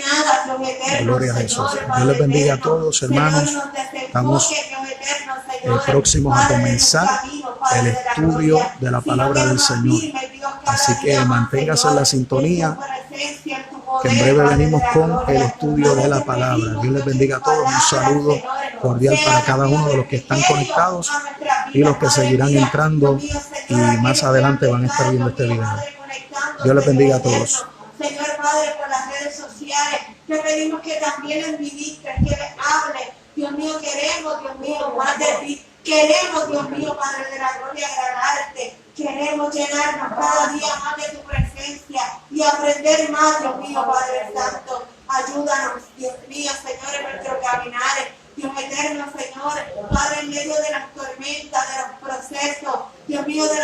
nada, Dios eterno, Gloria a Jesús. Señor, Dios les bendiga a eterno. todos, hermanos. Señor, nos Estamos desenfoque, Dios eterno, Señor, próximos a Padre de comenzar nuestro camino, Padre el de la estudio gloria, de la sino palabra que del nos Señor. afirme, Dios, cada Así que día más, manténgase en la Señor, sintonía, en tu presencia, en tu que en poder, breve Padre venimos de la con gloria. el estudio de la Padre, te palabra. pedimos, Dios les Dios, que bendiga a tu todos. Un palabra, saludo Señor, cordial sea, para Dios cada mío, uno de de los que están refrigerio conectados a nuestras y los vidas, que Padre. seguirán Mira, entrando, Dios mío, y Señor, más aquellos que adelante han van a estar estado, viendo Dios este mío, video. Padre, conectándose, Dios les Dios bendiga a eterno. todos. Señor Padre, por las redes sociales, te pedimos que también les ministres, que les hables. Dios mío, queremos, Dios mío, más de ti. Queremos, Dios mío, Padre de la gloria, agradarte. Queremos llenarnos cada día más de tu presencia y aprender más, Dios mío, Padre Santo. Ayúdanos, Dios mío, Señor, en nuestro caminar. Dios eterno, Señor, Padre, en medio de las tormentas, de los procesos, Dios mío, de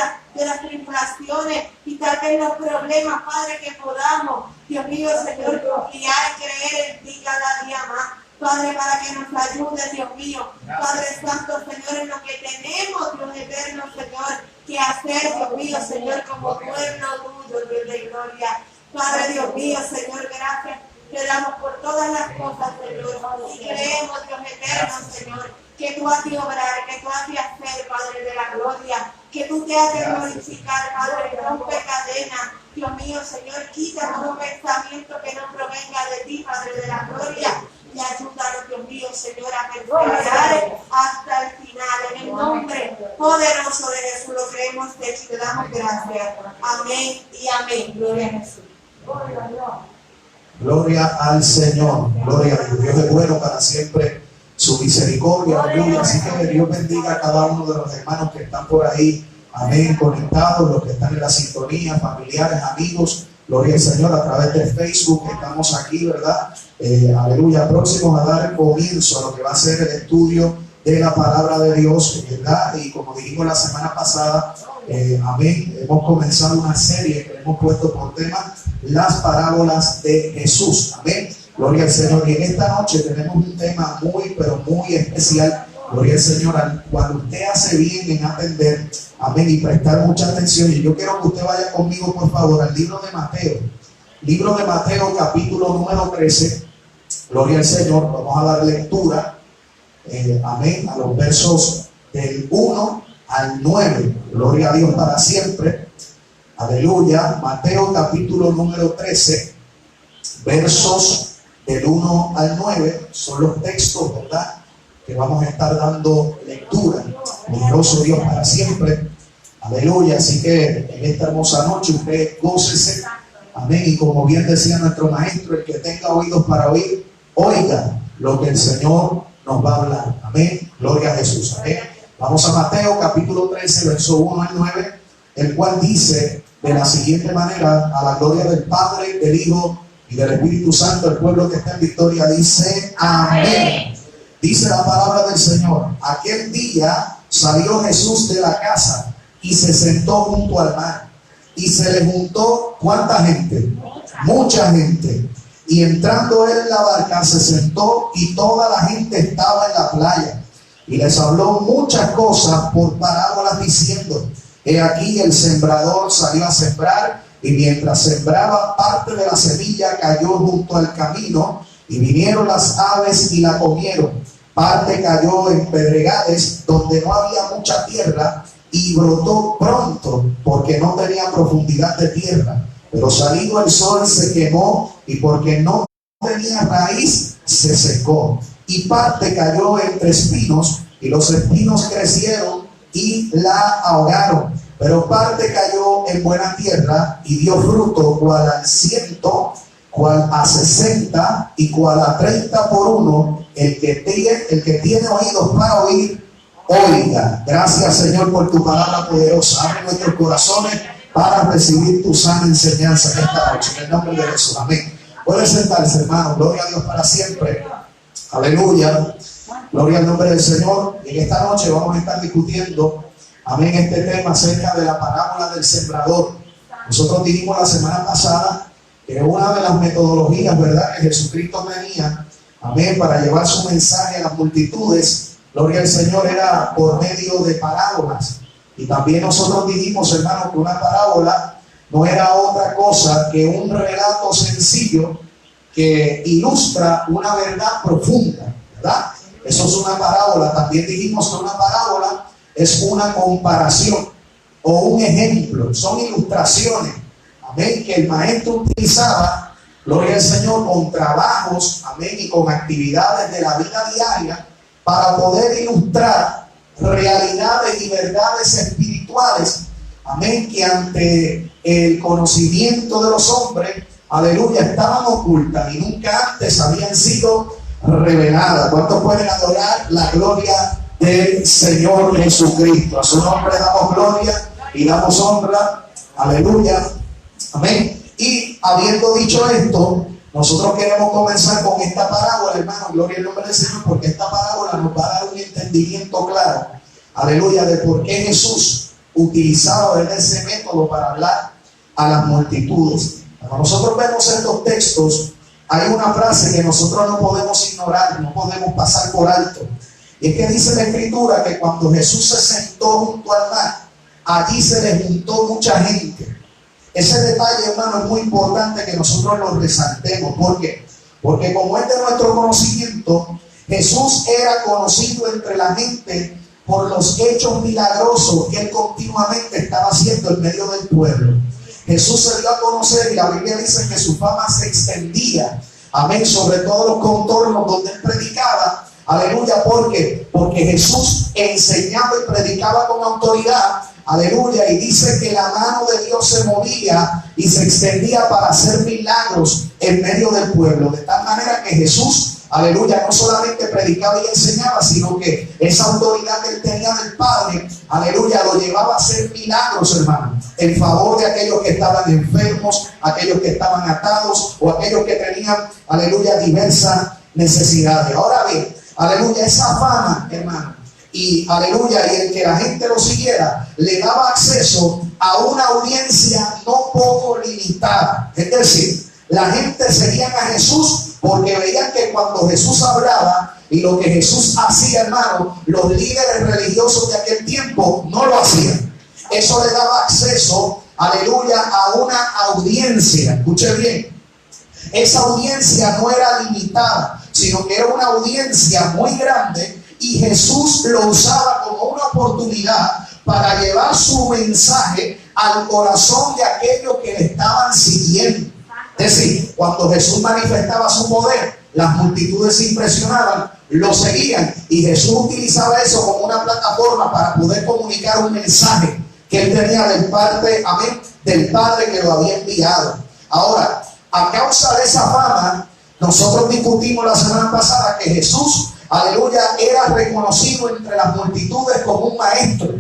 las tribulaciones y tal vez los problemas, Padre, que podamos, Dios mío, Señor, confiar y creer en ti cada día más. Padre, para que nos ayude, Dios mío. Padre Santo, Señor, en lo que tenemos, Dios eterno, Señor, que hacer, Dios mío, Señor, como pueblo tuyo, Dios de gloria. Padre, Dios mío, Señor, gracias. Te damos por todas las cosas, Señor. Y creemos, Dios eterno, Señor, que tú has de obrar, que tú has de hacer, Padre de la gloria. Que tú te has de glorificar, Padre, rompe cadenas. Dios mío, Señor, quita todo pensamiento que no provenga de ti, Padre de la gloria. Y ayúdanos, Dios mío, Señor, a perseverar hasta el final. En el nombre poderoso de Jesús lo creemos y te damos gracias. Amén y amén. Gloria a Jesús. Gloria a Dios. Gloria al Señor, gloria a Dios. Dios es bueno para siempre, su misericordia, aleluya. Así que Dios bendiga a cada uno de los hermanos que están por ahí, amén, conectados, los que están en la sintonía, familiares, amigos, gloria al Señor, a través de Facebook, estamos aquí, ¿verdad? Aleluya, próximos a dar comienzo a lo que va a ser el estudio de la palabra de Dios, ¿verdad? Y como dijimos la semana pasada, amén, hemos comenzado una serie que hemos puesto por tema las parábolas de Jesús, amén, gloria al Señor. Y en esta noche tenemos un tema muy, pero muy especial, gloria al Señor, cuando usted hace bien en atender, amén, y prestar mucha atención. Y yo quiero que usted vaya conmigo, por favor, al libro de Mateo, capítulo número 13, gloria al Señor. Vamos a dar lectura, amén, a los versos del 1 al 9, gloria a Dios para siempre. Aleluya. Mateo capítulo número 13, versos del 1 al 9, son los textos, ¿verdad?, que vamos a estar dando lectura. Glorioso Dios para siempre. Aleluya. Así que en esta hermosa noche usted gócese. Amén. Y como bien decía nuestro maestro, el que tenga oídos para oír, oiga lo que el Señor nos va a hablar. Amén. Gloria a Jesús. Amén. Vamos a Mateo capítulo 13, verso 1 al 9, el cual dice de la siguiente manera, a la gloria del Padre, del Hijo y del Espíritu Santo. El pueblo que está en victoria dice amén. Dice la palabra del Señor: aquel día salió Jesús de la casa y se sentó junto al mar, y se le juntó ¿cuánta gente? Mucha gente. Y entrando él en la barca se sentó, y toda la gente estaba en la playa, y les habló muchas cosas por parábolas diciendo: he aquí el sembrador salió a sembrar, y mientras sembraba, parte de la semilla cayó junto al camino, y vinieron las aves y la comieron. Parte cayó en pedregales donde no había mucha tierra, y brotó pronto porque no tenía profundidad de tierra. Pero salido el sol se quemó, y porque no tenía raíz se secó. Y parte cayó entre espinos, y los espinos crecieron y la ahogaron. Pero parte cayó en buena tierra y dio fruto, cual al 100, cual a 60 y cual a 30 por uno. El que tiene oídos para oír, oiga. Gracias, Señor, por tu palabra poderosa. Abre nuestros corazones para recibir tu sana enseñanza en esta noche, en el nombre de Jesús. Amén. Puede sentarse, hermano. Gloria a Dios para siempre. Aleluya. Gloria al nombre del Señor. Y en esta noche vamos a estar discutiendo, amén, este tema acerca de la parábola del sembrador. Nosotros dijimos la semana pasada que una de las metodologías, ¿verdad?, que Jesucristo tenía, amén, para llevar su mensaje a las multitudes, gloria al Señor, era por medio de parábolas. Y también nosotros dijimos, hermano, que una parábola no era otra cosa que un relato sencillo que ilustra una verdad profunda, ¿verdad? Eso es una parábola. También dijimos que una parábola es una comparación o un ejemplo, son ilustraciones, amén, que el maestro utilizaba, gloria al Señor, con trabajos, amén, y con actividades de la vida diaria para poder ilustrar realidades y verdades espirituales, amén, que ante el conocimiento de los hombres, aleluya, estaban ocultas y nunca antes habían sido reveladas. ¿Cuántos pueden adorar la gloria del Señor Jesucristo? A su nombre damos gloria y damos honra, aleluya, amén. Y habiendo dicho esto, nosotros queremos comenzar con esta parábola, hermano, gloria al nombre del Señor, porque esta parábola nos va a dar un entendimiento claro, aleluya, de por qué Jesús utilizaba ese método para hablar a las multitudes. Cuando nosotros vemos estos textos, hay una frase que nosotros no podemos ignorar, no podemos pasar por alto. Y es que dice la Escritura que cuando Jesús se sentó junto al mar, allí se le juntó mucha gente. Ese detalle, hermano, es muy importante que nosotros lo resaltemos. ¿Por qué? Porque como es de nuestro conocimiento, Jesús era conocido entre la gente por los hechos milagrosos que Él continuamente estaba haciendo en medio del pueblo. Jesús se dio a conocer y la Biblia dice que su fama se extendía, amén, sobre todos los contornos donde Él predicaba, aleluya. ¿Por qué? Porque Jesús enseñaba y predicaba con autoridad, aleluya, y dice que la mano de Dios se movía y se extendía para hacer milagros en medio del pueblo, de tal manera que Jesús, aleluya, no solamente predicaba y enseñaba, sino que esa autoridad que Él tenía del Padre, aleluya, lo llevaba a hacer milagros, hermano, en favor de aquellos que estaban enfermos, aquellos que estaban atados o aquellos que tenían, aleluya, diversas necesidades. Ahora bien, aleluya, esa fama, hermano, y aleluya, y el que la gente lo siguiera, le daba acceso a una audiencia no poco limitada. Es decir, la gente seguía a Jesús porque veían que cuando Jesús hablaba y lo que Jesús hacía, hermano, los líderes religiosos de aquel tiempo no lo hacían. Eso le daba acceso, aleluya, a una audiencia. Escuche bien, esa audiencia no era limitada, sino que era una audiencia muy grande, y Jesús lo usaba como una oportunidad para llevar su mensaje al corazón de aquellos que le estaban siguiendo. Es decir, cuando Jesús manifestaba su poder, las multitudes se impresionaban, lo seguían, y Jesús utilizaba eso como una plataforma para poder comunicar un mensaje que Él tenía del parte, amén, del Padre que lo había enviado. Ahora, a causa de esa fama, nosotros discutimos la semana pasada que Jesús, aleluya, era reconocido entre las multitudes como un maestro.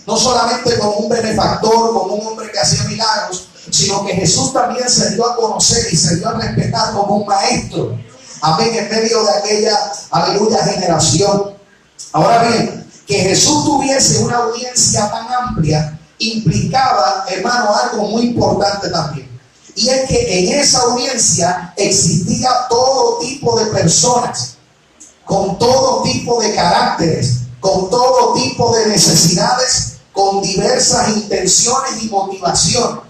No solamente como un benefactor, como un hombre que hacía milagros, sino que Jesús también se dio a conocer y se dio a respetar como un maestro. Amén, en medio de aquella, aleluya, generación. Ahora bien, que Jesús tuviese una audiencia tan amplia implicaba, hermano, algo muy importante también. Y es que en esa audiencia existía todo tipo de personas, con todo tipo de caracteres, con todo tipo de necesidades, con diversas intenciones y motivaciones.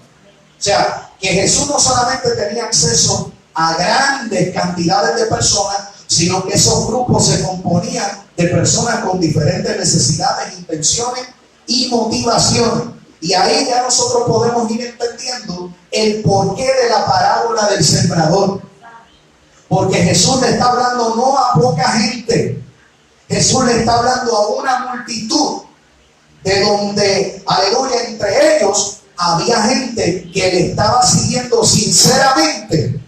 O sea, que Jesús no solamente tenía acceso a grandes cantidades de personas, sino que esos grupos se componían de personas con diferentes necesidades, intenciones y motivaciones. Y ahí ya nosotros podemos ir entendiendo el porqué de la parábola del sembrador. Porque Jesús le está hablando no a poca gente, Jesús le está hablando a una multitud, de donde, aleluya, entre ellos había gente que le estaba siguiendo sinceramente,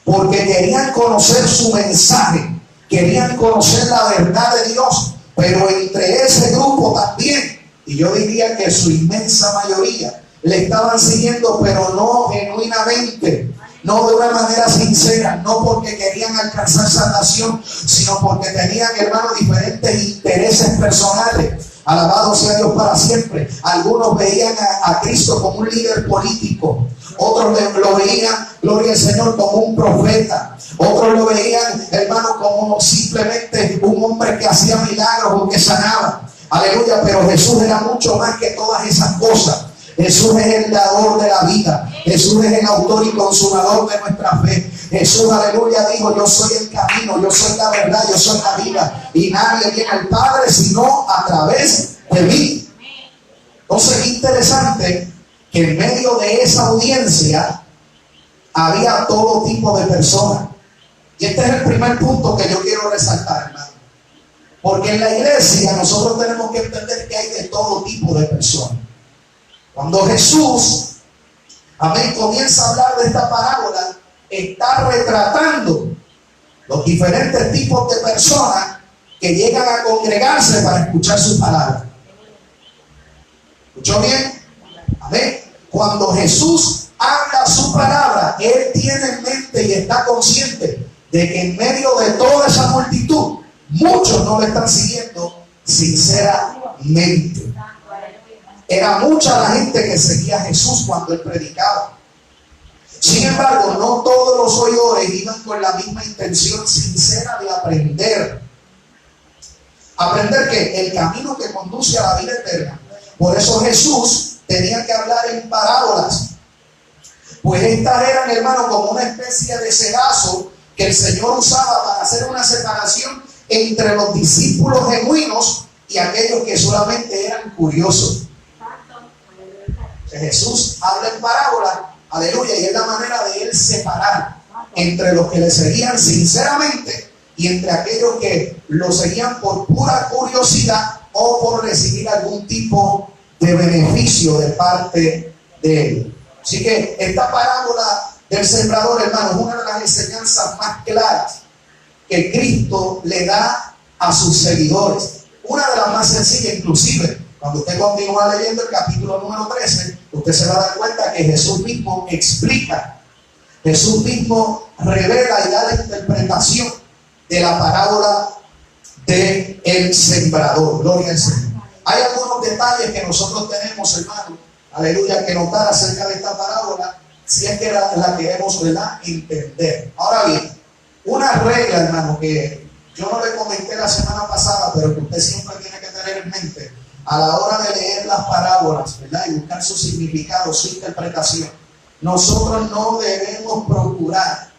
porque querían conocer su mensaje, querían conocer la verdad de Dios. Pero entre ese grupo también, y yo diría que su inmensa mayoría, le estaban siguiendo, pero no genuinamente, no de una manera sincera, no porque querían alcanzar salvación, sino porque tenían, hermanos, diferentes intereses personales. Alabado sea Dios para siempre. Algunos veían a Cristo como un líder político, otros lo veían, gloria al Señor, como un profeta, otros lo veían, hermano, como simplemente un hombre que hacía milagros o que sanaba. Aleluya, pero Jesús era mucho más que todas esas cosas. Jesús es el dador de la vida. Jesús es el autor y consumador de nuestra fe. Jesús, aleluya, dijo: yo soy el camino, yo soy la verdad, yo soy la vida, y nadie viene al Padre sino a través de mí. Entonces es interesante que en medio de esa audiencia había todo tipo de personas. Y este es el primer punto que yo quiero resaltar, hermano. Porque en la iglesia nosotros tenemos que entender que hay de todo tipo de personas. Cuando Jesús, amén, comienza a hablar de esta parábola, está retratando los diferentes tipos de personas que llegan a congregarse para escuchar su palabra. ¿Escuchó bien? Amén. Cuando Jesús habla su palabra, Él tiene en mente y está consciente de que en medio de toda esa multitud, muchos no le están siguiendo sinceramente. Era mucha la gente que seguía a Jesús cuando Él predicaba. Sin embargo, no todos los oidores iban con la misma intención sincera de aprender. Aprender que el camino que conduce a la vida eterna. Por eso Jesús tenía que hablar en parábolas. Pues estas eran, hermano, como una especie de cedazo que el Señor usaba para hacer una separación entre los discípulos genuinos y aquellos que solamente eran curiosos. Jesús habla en parábola, aleluya, y es la manera de Él separar entre los que le seguían sinceramente y entre aquellos que lo seguían por pura curiosidad o por recibir algún tipo de beneficio de parte de Él. Así que esta parábola del sembrador, hermano, es una de las enseñanzas más claras que Cristo le da a sus seguidores. Una de las más sencillas, inclusive. Cuando usted continúa leyendo el capítulo número 13, usted se va a dar cuenta que Jesús mismo explica, Jesús mismo revela y da la interpretación de la parábola del sembrador. Gloria al Señor. Hay algunos detalles que nosotros tenemos, hermano, aleluya, que notar acerca de esta parábola, si es que la queremos, ¿verdad?, entender. Ahora bien, una regla, hermano, que yo no le comenté la semana pasada, pero que usted siempre tiene que tener en mente a la hora de leer las parábolas, ¿verdad?, y buscar su significado, su interpretación. Nosotros no debemos procurar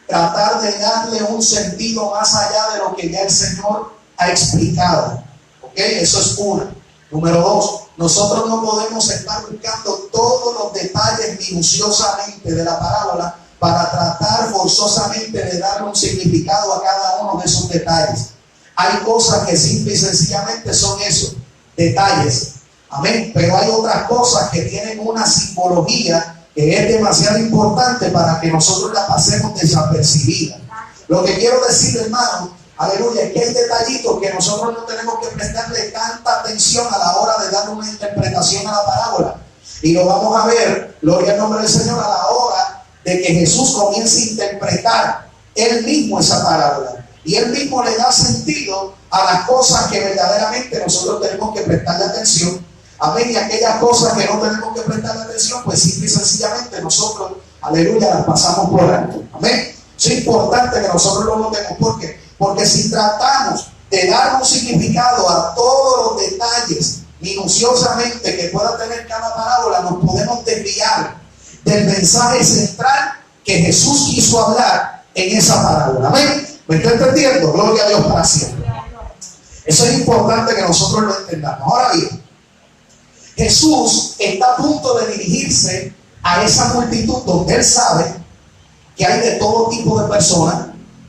tratar de darle un sentido más allá de lo que ya el Señor ha explicado. ¿Ok? Eso es una. Número dos, nosotros no podemos estar buscando todos los detalles minuciosamente de la parábola para tratar forzosamente de darle un significado a cada uno de esos detalles. Hay cosas que simple y sencillamente son eso, detalles. Amén. Pero hay otras cosas que tienen una simbología que es demasiado importante para que nosotros la pasemos desapercibida. Lo que quiero decir, hermano, aleluya, es que hay detallitos que nosotros no tenemos que prestarle tanta atención a la hora de dar una interpretación a la parábola. Y lo vamos a ver, gloria al nombre del Señor, a la hora de que Jesús comience a interpretar Él mismo esa parábola. Y Él mismo le da sentido a las cosas que verdaderamente nosotros tenemos que prestarle atención. Amén. Y aquellas cosas que no tenemos que prestarle atención, pues simple y sencillamente nosotros, aleluya, las pasamos por alto. Amén. Es importante que nosotros lo notemos. ¿Por qué? Porque si tratamos de dar un significado a todos los detalles minuciosamente que pueda tener cada parábola, nos podemos desviar del mensaje central que Jesús quiso hablar en esa parábola. Amén. ¿Me está entendiendo? Gloria a Dios para siempre. Eso es importante que nosotros lo entendamos. Ahora bien, Jesús está a punto de dirigirse a esa multitud donde Él sabe que hay de todo tipo de personas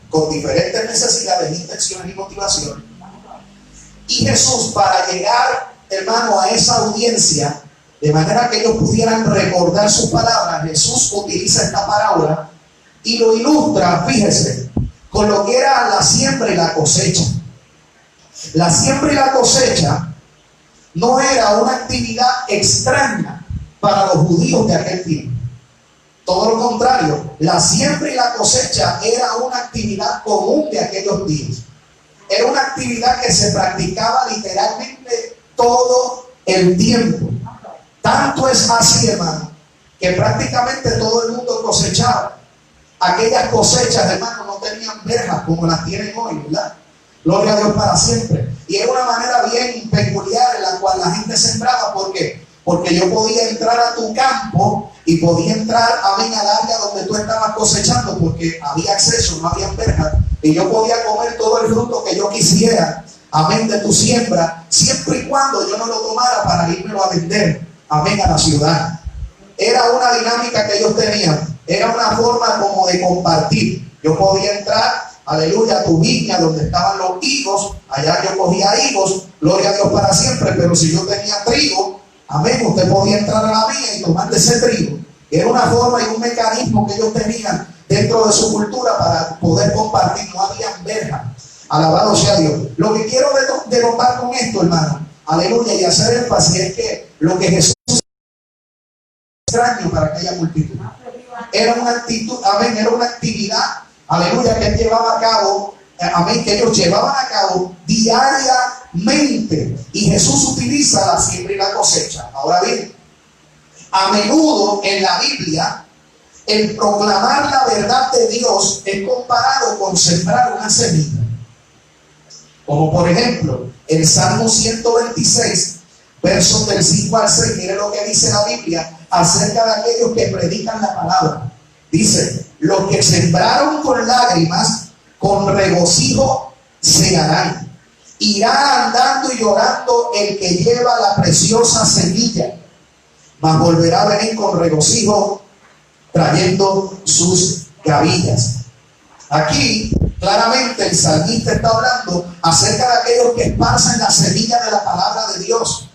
con diferentes necesidades, intenciones y motivaciones. Y Jesús, para llegar, hermano, a esa audiencia, de manera que ellos pudieran recordar sus palabras, Jesús utiliza esta parábola y lo ilustra, fíjese, con lo que era la siembra y la cosecha. La siembra y la cosecha no era una actividad extraña para los judíos de aquel tiempo. Todo lo contrario, la siembra y la cosecha era una actividad común de aquellos días. Era una actividad que se practicaba literalmente todo el tiempo. Tanto es así, hermano, que prácticamente todo el mundo cosechaba. Aquellas cosechas, hermano, no tenían verjas como las tienen hoy, ¿verdad? Gloria a Dios para siempre. Y era una manera bien peculiar en la cual la gente sembraba. ¿Por qué? Porque yo podía entrar a tu campo y podía entrar a mi área donde tú estabas estaban cosechando porque había acceso, no había verjas, y yo podía comer todo el fruto que yo quisiera, amén, de tu siembra, siempre y cuando yo no lo tomara para irme a vender, amén, a la ciudad. Era una dinámica que ellos tenían, era una forma como de compartir. Yo podía entrar, aleluya, a tu viña donde estaban los higos, allá yo cogía higos, gloria a Dios para siempre, pero si yo tenía trigo, amén, usted podía entrar a la mía y tomar de ese trigo. Era una forma y un mecanismo que ellos tenían dentro de su cultura para poder compartir, no había verja. Alabado sea Dios. Lo que quiero denotar con esto, hermano, aleluya, y hacer énfasis es que lo que Jesús extraño para aquella multitud. Era una actitud, amén, era una actividad, aleluya, que él llevaba a cabo, amén, que ellos llevaban a cabo diariamente. Y Jesús utiliza la siembra y la cosecha. Ahora bien, a menudo en la Biblia, el proclamar la verdad de Dios es comparado con sembrar una semilla. Como por ejemplo, el Salmo 126, versos del 5 al 6, mire lo que dice la Biblia acerca de aquellos que predican la palabra. Dice: los que sembraron con lágrimas, con regocijo segarán. Irá andando y llorando el que lleva la preciosa semilla, mas volverá a venir con regocijo trayendo sus gavillas. Aquí claramente el salmista está hablando acerca de aquellos que esparcen la semilla de la palabra de Dios.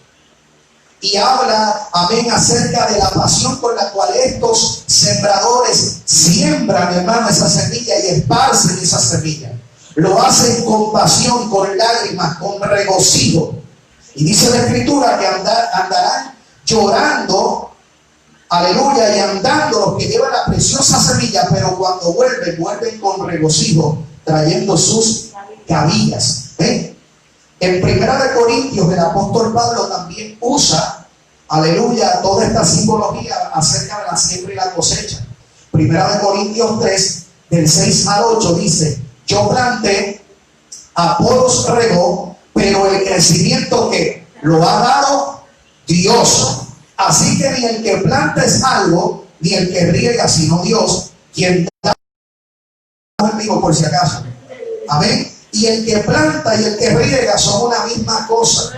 Y habla, amén, acerca de la pasión con la cual estos sembradores siembran, hermano, esa semilla y esparcen esa semilla. Lo hacen con pasión, con lágrimas, con regocijo. Y dice la Escritura que andarán llorando, aleluya, y andando los que llevan la preciosa semilla, pero cuando vuelven con regocijo, trayendo sus gavillas. ¿Ven? En 1 Corintios, el apóstol Pablo también usa, aleluya, toda esta simbología acerca de la siembra y la cosecha. 1 Corintios 3, del 6 al 8 dice: yo planté, Apolos regó, pero el crecimiento que lo ha dado Dios. Así que ni el que planta es algo, ni el que riega, sino Dios, quien da conmigo por si acaso. Amén. Y el que planta y el que riega son una misma cosa,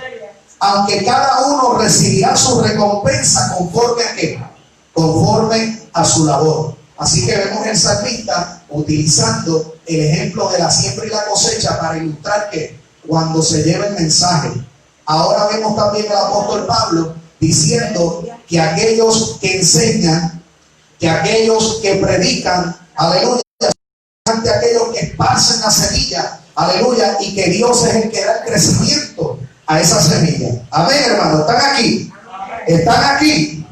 aunque cada uno recibirá su recompensa conforme a qué, conforme a su labor. Así que vemos el salmista utilizando el ejemplo de la siembra y la cosecha para ilustrar que cuando se lleva el mensaje. Ahora vemos también el apóstol Pablo diciendo que aquellos que enseñan, que aquellos que predican, aleluya, ante aquellos que esparcen la semilla, aleluya, y que Dios es el que da el crecimiento a esa semilla. Amén, hermano, ¿están aquí? ¿Están aquí?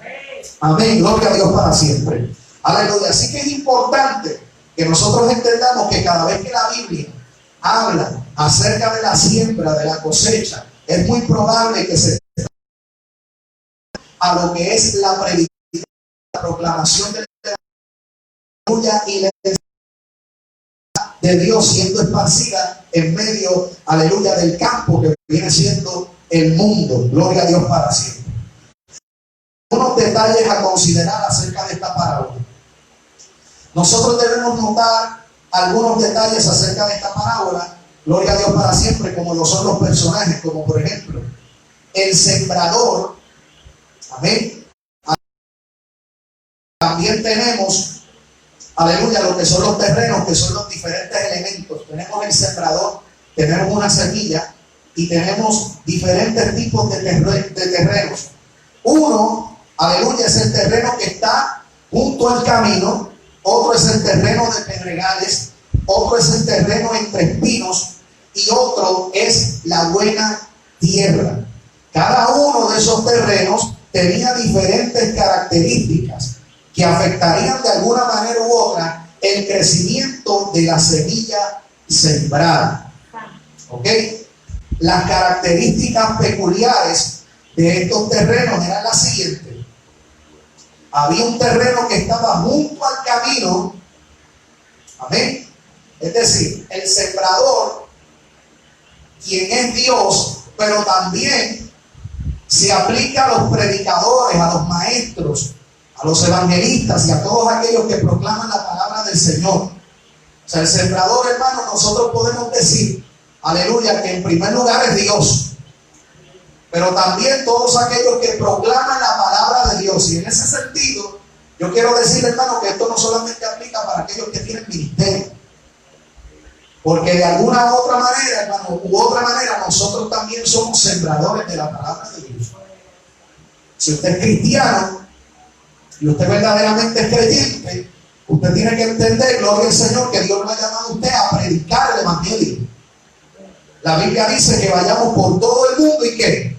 Amén, gloria a Dios para siempre. Aleluya, así que es importante que nosotros entendamos que cada vez que la Biblia habla acerca de la siembra, de la cosecha, es muy probable que se a lo que es la predicación, la proclamación de la aleluya y la de Dios siendo esparcida en medio, aleluya, del campo que viene siendo el mundo. Gloria a Dios para siempre. Unos detalles a considerar acerca de esta parábola. Nosotros debemos notar algunos detalles acerca de esta parábola, gloria a Dios para siempre, como lo son los personajes, como por ejemplo, el sembrador, amén. También tenemos, aleluya, lo que son los terrenos, que son los diferentes elementos. Tenemos el sembrador, tenemos una semilla y tenemos diferentes tipos de terrenos. Uno, aleluya, es el terreno que está junto al camino. Otro es el terreno de pedregales, otro es el terreno entre espinos y otro es la buena tierra. Cada uno de esos terrenos tenía diferentes características que afectarían de alguna manera u otra el crecimiento de la semilla sembrada. ¿Ok? Las características peculiares de estos terrenos eran las siguientes. Había un terreno que estaba junto al camino. Amén. Es decir, el sembrador, quien es Dios, pero también se aplica a los predicadores, a los maestros, a los evangelistas y a todos aquellos que proclaman la palabra del Señor. O sea, el sembrador, hermano, nosotros podemos decir, aleluya, que en primer lugar es Dios. Pero también todos aquellos que proclaman la palabra de Dios. Y en ese sentido, yo quiero decir, hermano, que esto no solamente aplica para aquellos que tienen ministerio. Porque de alguna u otra manera, hermano, nosotros también somos sembradores de la palabra de Dios. Si usted es cristiano y usted verdaderamente es creyente, usted tiene que entender, gloria al Señor, que Dios lo ha llamado a usted a predicar el evangelio. La Biblia dice que vayamos por todo el mundo y ¿qué?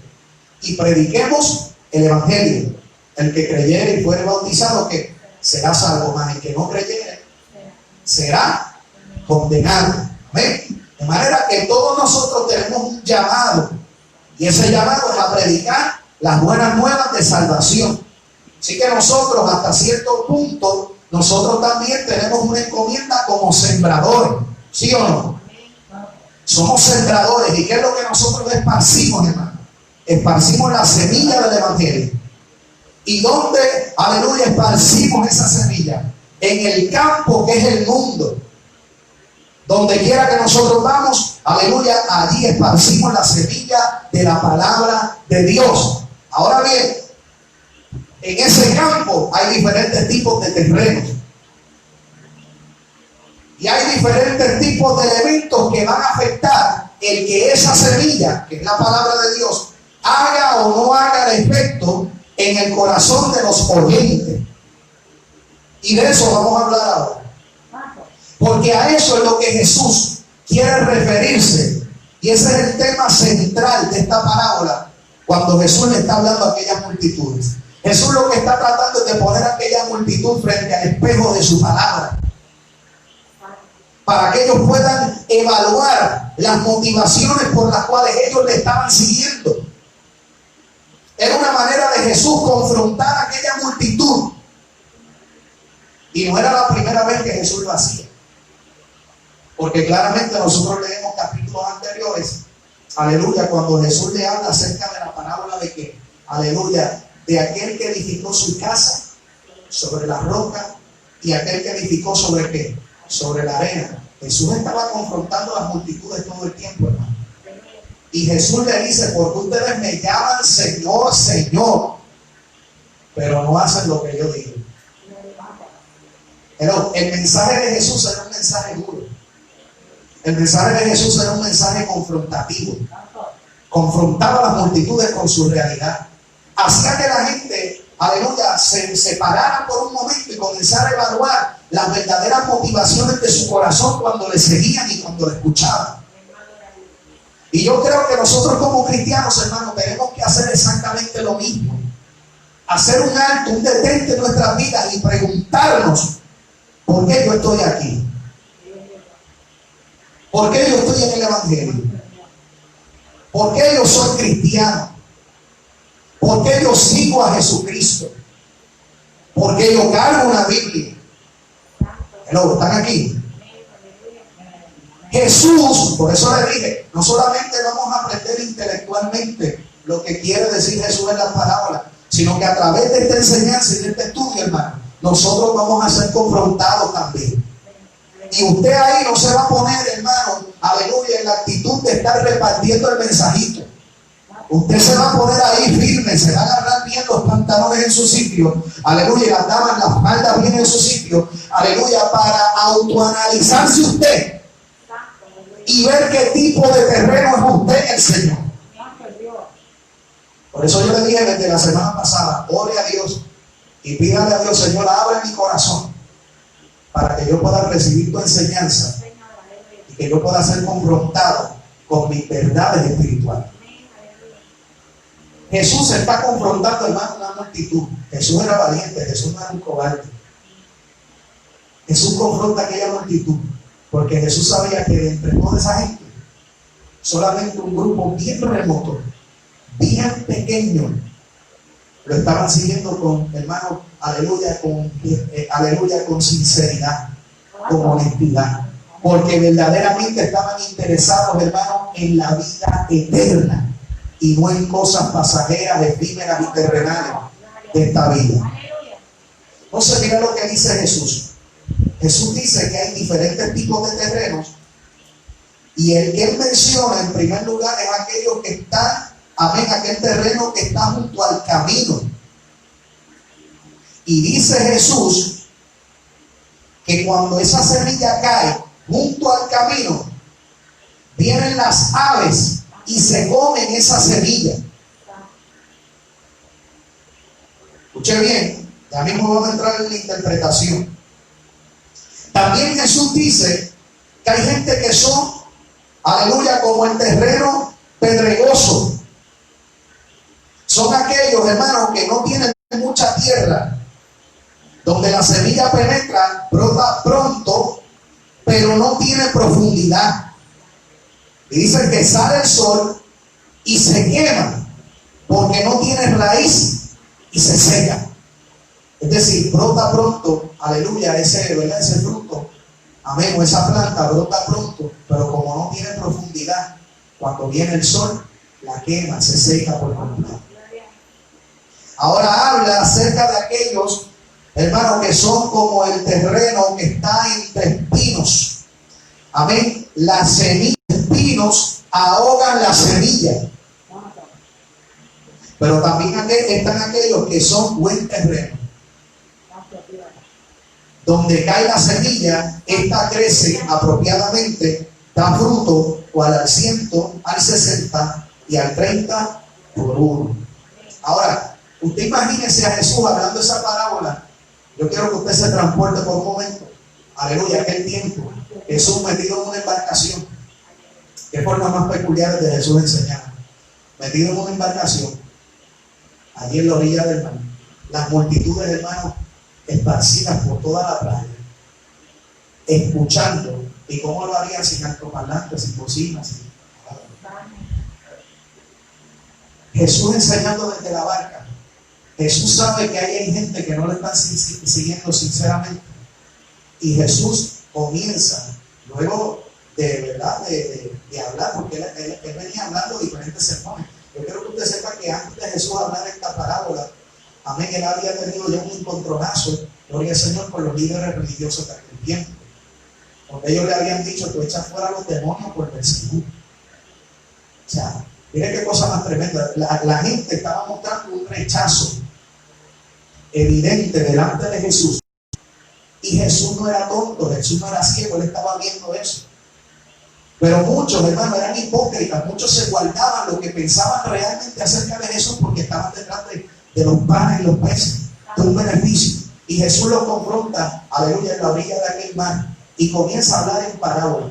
Y prediquemos el evangelio. El que creyere y fuere bautizado, que será salvo, mas el que no creyere será condenado. ¿Amén? De manera que todos nosotros tenemos un llamado, y ese llamado es a predicar las buenas nuevas de salvación. Así que nosotros, hasta cierto punto, nosotros también tenemos una encomienda como sembradores. ¿Sí o no? Somos sembradores. ¿Y qué es lo que nosotros esparcimos, hermano? Esparcimos la semilla del evangelio. ¿Y dónde, aleluya, esparcimos esa semilla? En el campo, que es el mundo. Donde quiera que nosotros vamos, aleluya, allí esparcimos la semilla de la palabra de Dios. Ahora bien, en ese campo hay diferentes tipos de terrenos. Y hay diferentes tipos de elementos que van a afectar el que esa semilla, que es la palabra de Dios, haga o no haga el efecto en el corazón de los oyentes. Y de eso vamos a hablar ahora. Porque a eso es lo que Jesús quiere referirse. Y ese es el tema central de esta parábola, cuando Jesús le está hablando a aquellas multitudes. Jesús lo que está tratando es de poner a aquella multitud frente al espejo de su palabra, para que ellos puedan evaluar las motivaciones por las cuales ellos le estaban siguiendo. Era una manera de Jesús confrontar a aquella multitud. Y no era la primera vez que Jesús lo hacía. Porque claramente nosotros leemos capítulos anteriores, aleluya, cuando Jesús le habla acerca de la parábola de que, aleluya, de aquel que edificó su casa sobre la roca y aquel que edificó sobre ¿qué? Sobre la arena. Jesús estaba confrontando a las multitudes todo el tiempo, hermano. Y Jesús le dice, porque ustedes me llaman Señor, Señor, pero no hacen lo que yo digo. Pero el mensaje de Jesús era un mensaje duro. El mensaje de Jesús era un mensaje confrontativo. Confrontaba a las multitudes con su realidad. Hacía que la gente, aleluya, se separara por un momento y comenzara a evaluar las verdaderas motivaciones de su corazón cuando le seguían y cuando le escuchaban. Y yo creo que nosotros como cristianos, hermanos, tenemos que hacer exactamente lo mismo. Hacer un alto, un detente en nuestras vidas y preguntarnos, ¿por qué yo estoy aquí? ¿Por qué yo estoy en el evangelio? ¿Por qué yo soy cristiano? ¿Por qué yo sigo a Jesucristo? ¿Por qué yo cargo una Biblia? Hello, ¿están aquí? Jesús, por eso le dije, no solamente vamos a aprender intelectualmente lo que quiere decir Jesús en las parábolas, sino que a través de esta enseñanza y de este estudio, hermano, nosotros vamos a ser confrontados también. Y usted ahí no se va a poner, hermano, aleluya, en la actitud de estar repartiendo el mensajito. Usted se va a poner ahí firme, se va a agarrar bien los pantalones en su sitio, aleluya, y las damas, las faldas bien en su sitio, aleluya, para autoanalizarse usted y ver qué tipo de terreno es usted el Señor. Por eso yo le dije desde la semana pasada, ore a Dios y pídale a Dios, Señor, abre mi corazón para que yo pueda recibir tu enseñanza y que yo pueda ser confrontado con mis verdades espirituales. Jesús se está confrontando, hermano, una multitud. Jesús era valiente, Jesús no era un cobarde. Jesús confronta a aquella multitud porque Jesús sabía que entre toda esa gente solamente un grupo bien remoto, bien pequeño, lo estaban siguiendo con, hermano, aleluya, con sinceridad, con honestidad, porque verdaderamente estaban interesados, hermano, en la vida eterna y no en cosas pasajeras, efímeras y terrenales de esta vida. Entonces, mira lo que dice Jesús. Jesús dice que hay diferentes tipos de terrenos y el que él menciona en primer lugar es aquellos que están, amén, aquel terreno que está junto al camino. Y dice Jesús que cuando esa semilla cae junto al camino, vienen las aves y se comen esa semilla. Escuche bien, ya mismo vamos a entrar en la interpretación. También Jesús dice que hay gente que son, aleluya, como el terreno pedregoso. Son aquellos, hermanos, que no tienen mucha tierra, donde la semilla penetra, brota pronto, pero no tiene profundidad. Y dice que sale el sol y se quema, porque no tiene raíz y se seca. Es decir, brota pronto, aleluya, ese fruto, amén, o esa planta brota pronto, pero como no tiene profundidad, cuando viene el sol, la quema, se seca por completo. Ahora habla acerca de aquellos, hermanos, que son como el terreno que está entre espinos. Amén. Las semillas de espinos ahogan la semilla. Pero también están aquellos que son buen terreno. Donde cae la semilla, esta crece apropiadamente, da fruto cual al 100, al 60 y al 30 por uno. Ahora, usted imagínese a Jesús hablando esa parábola. Yo quiero que usted se transporte por un momento. Aleluya, aquel tiempo. Jesús metido en una embarcación. Qué forma más peculiar de Jesús enseñar. Metido en una embarcación, allí en la orilla del mar. Las multitudes, hermanos, esparcidas por toda la playa, escuchando. ¿Y cómo lo harían sin altoparlantes, sin bocinas? Jesús enseñando desde la barca. Jesús sabe que hay gente que no le están siguiendo sinceramente. Y Jesús comienza, luego de verdad, de hablar, porque él venía hablando diferentes sermones. Yo quiero que usted sepa que antes de Jesús hablar esta parábola, amén, él había tenido ya un encontronazo, gloria al Señor, con los líderes religiosos de aquel tiempo. Porque ellos le habían dicho, tú echas fuera a los demonios por Beelzebú. O sea, mire qué cosa más tremenda. La gente estaba mostrando un rechazo evidente delante de Jesús. Y Jesús no era tonto, Jesús no era ciego, él estaba viendo eso. Pero muchos, hermanos, eran hipócritas, muchos se guardaban lo que pensaban realmente acerca de Jesús porque estaban detrás de los panes y los peces, de un beneficio. Y Jesús los confronta, aleluya, en la orilla de aquel mar y comienza a hablar en parábola.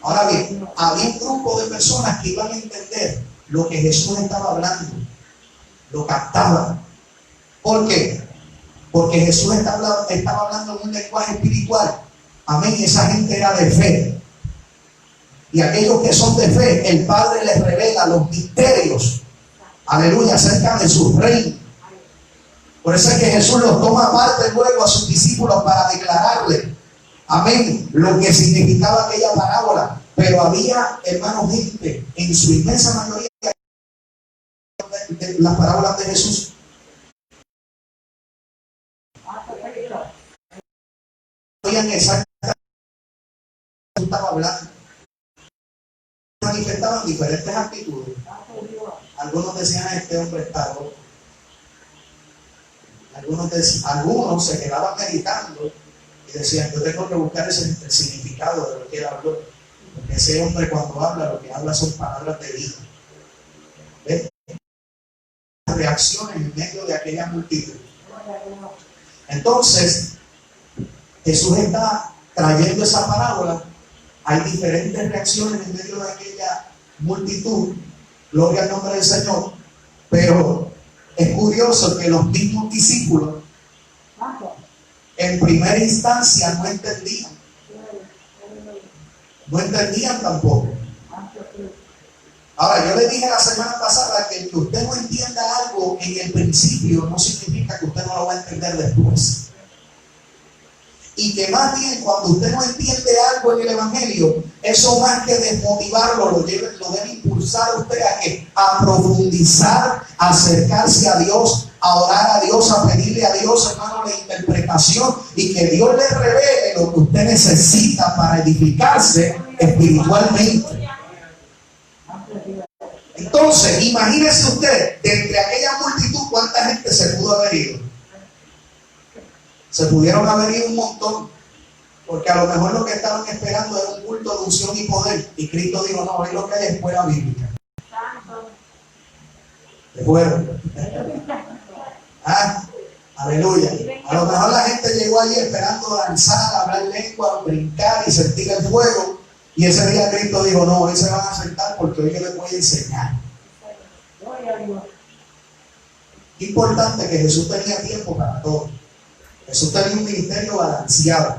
Ahora bien, había un grupo de personas que iban a entender lo que Jesús estaba hablando, lo captaban. ¿Por qué? Porque Jesús estaba hablando en un lenguaje espiritual. Amén. Y esa gente era de fe. Y aquellos que son de fe, el Padre les revela los misterios, aleluya, acerca de su reino. Por eso es que Jesús los toma aparte luego a sus discípulos para declararle, amén, lo que significaba aquella parábola. Pero había, hermanos, gente, en su inmensa mayoría, de las parábolas de Jesús, sabían exactamente lo que Jesús estaba hablando. Manifestaban diferentes actitudes. Algunos decían, este hombre está loco. Algunos se quedaban meditando y decían, yo tengo que buscar el significado de lo que él habló, porque ese hombre cuando habla, lo que habla son palabras de vida. ¿Ves? Las reacciones en medio de aquella multitud. Entonces Jesús está trayendo esa parábola. Hay diferentes reacciones en medio de aquella multitud, gloria al nombre del Señor, pero es curioso que los mismos discípulos en primera instancia no entendían tampoco. Ahora, yo le dije la semana pasada que usted no entienda algo en el principio no significa que usted no lo va a entender después. Y que más bien cuando usted no entiende algo en el Evangelio, eso más que desmotivarlo, lo debe impulsar a usted a profundizar, a acercarse a Dios, a orar a Dios, a pedirle a Dios, hermano, la interpretación y que Dios le revele lo que usted necesita para edificarse espiritualmente. Entonces, imagínese usted, de entre aquella multitud, ¿cuánta gente se pudo haber ido? Se pudieron haber ido un montón, porque a lo mejor lo que estaban esperando era un culto de unción y poder, y Cristo dijo, no, hoy lo que hay es escuela bíblica. ¿De acuerdo? Ah, aleluya. A lo mejor la gente llegó allí esperando danzar, hablar lengua, brincar y sentir el fuego, y ese día Cristo dijo, no, hoy se van a sentar porque hoy yo les voy a enseñar. Importante que Jesús tenía tiempo para todo. Jesús tenía un ministerio balanceado.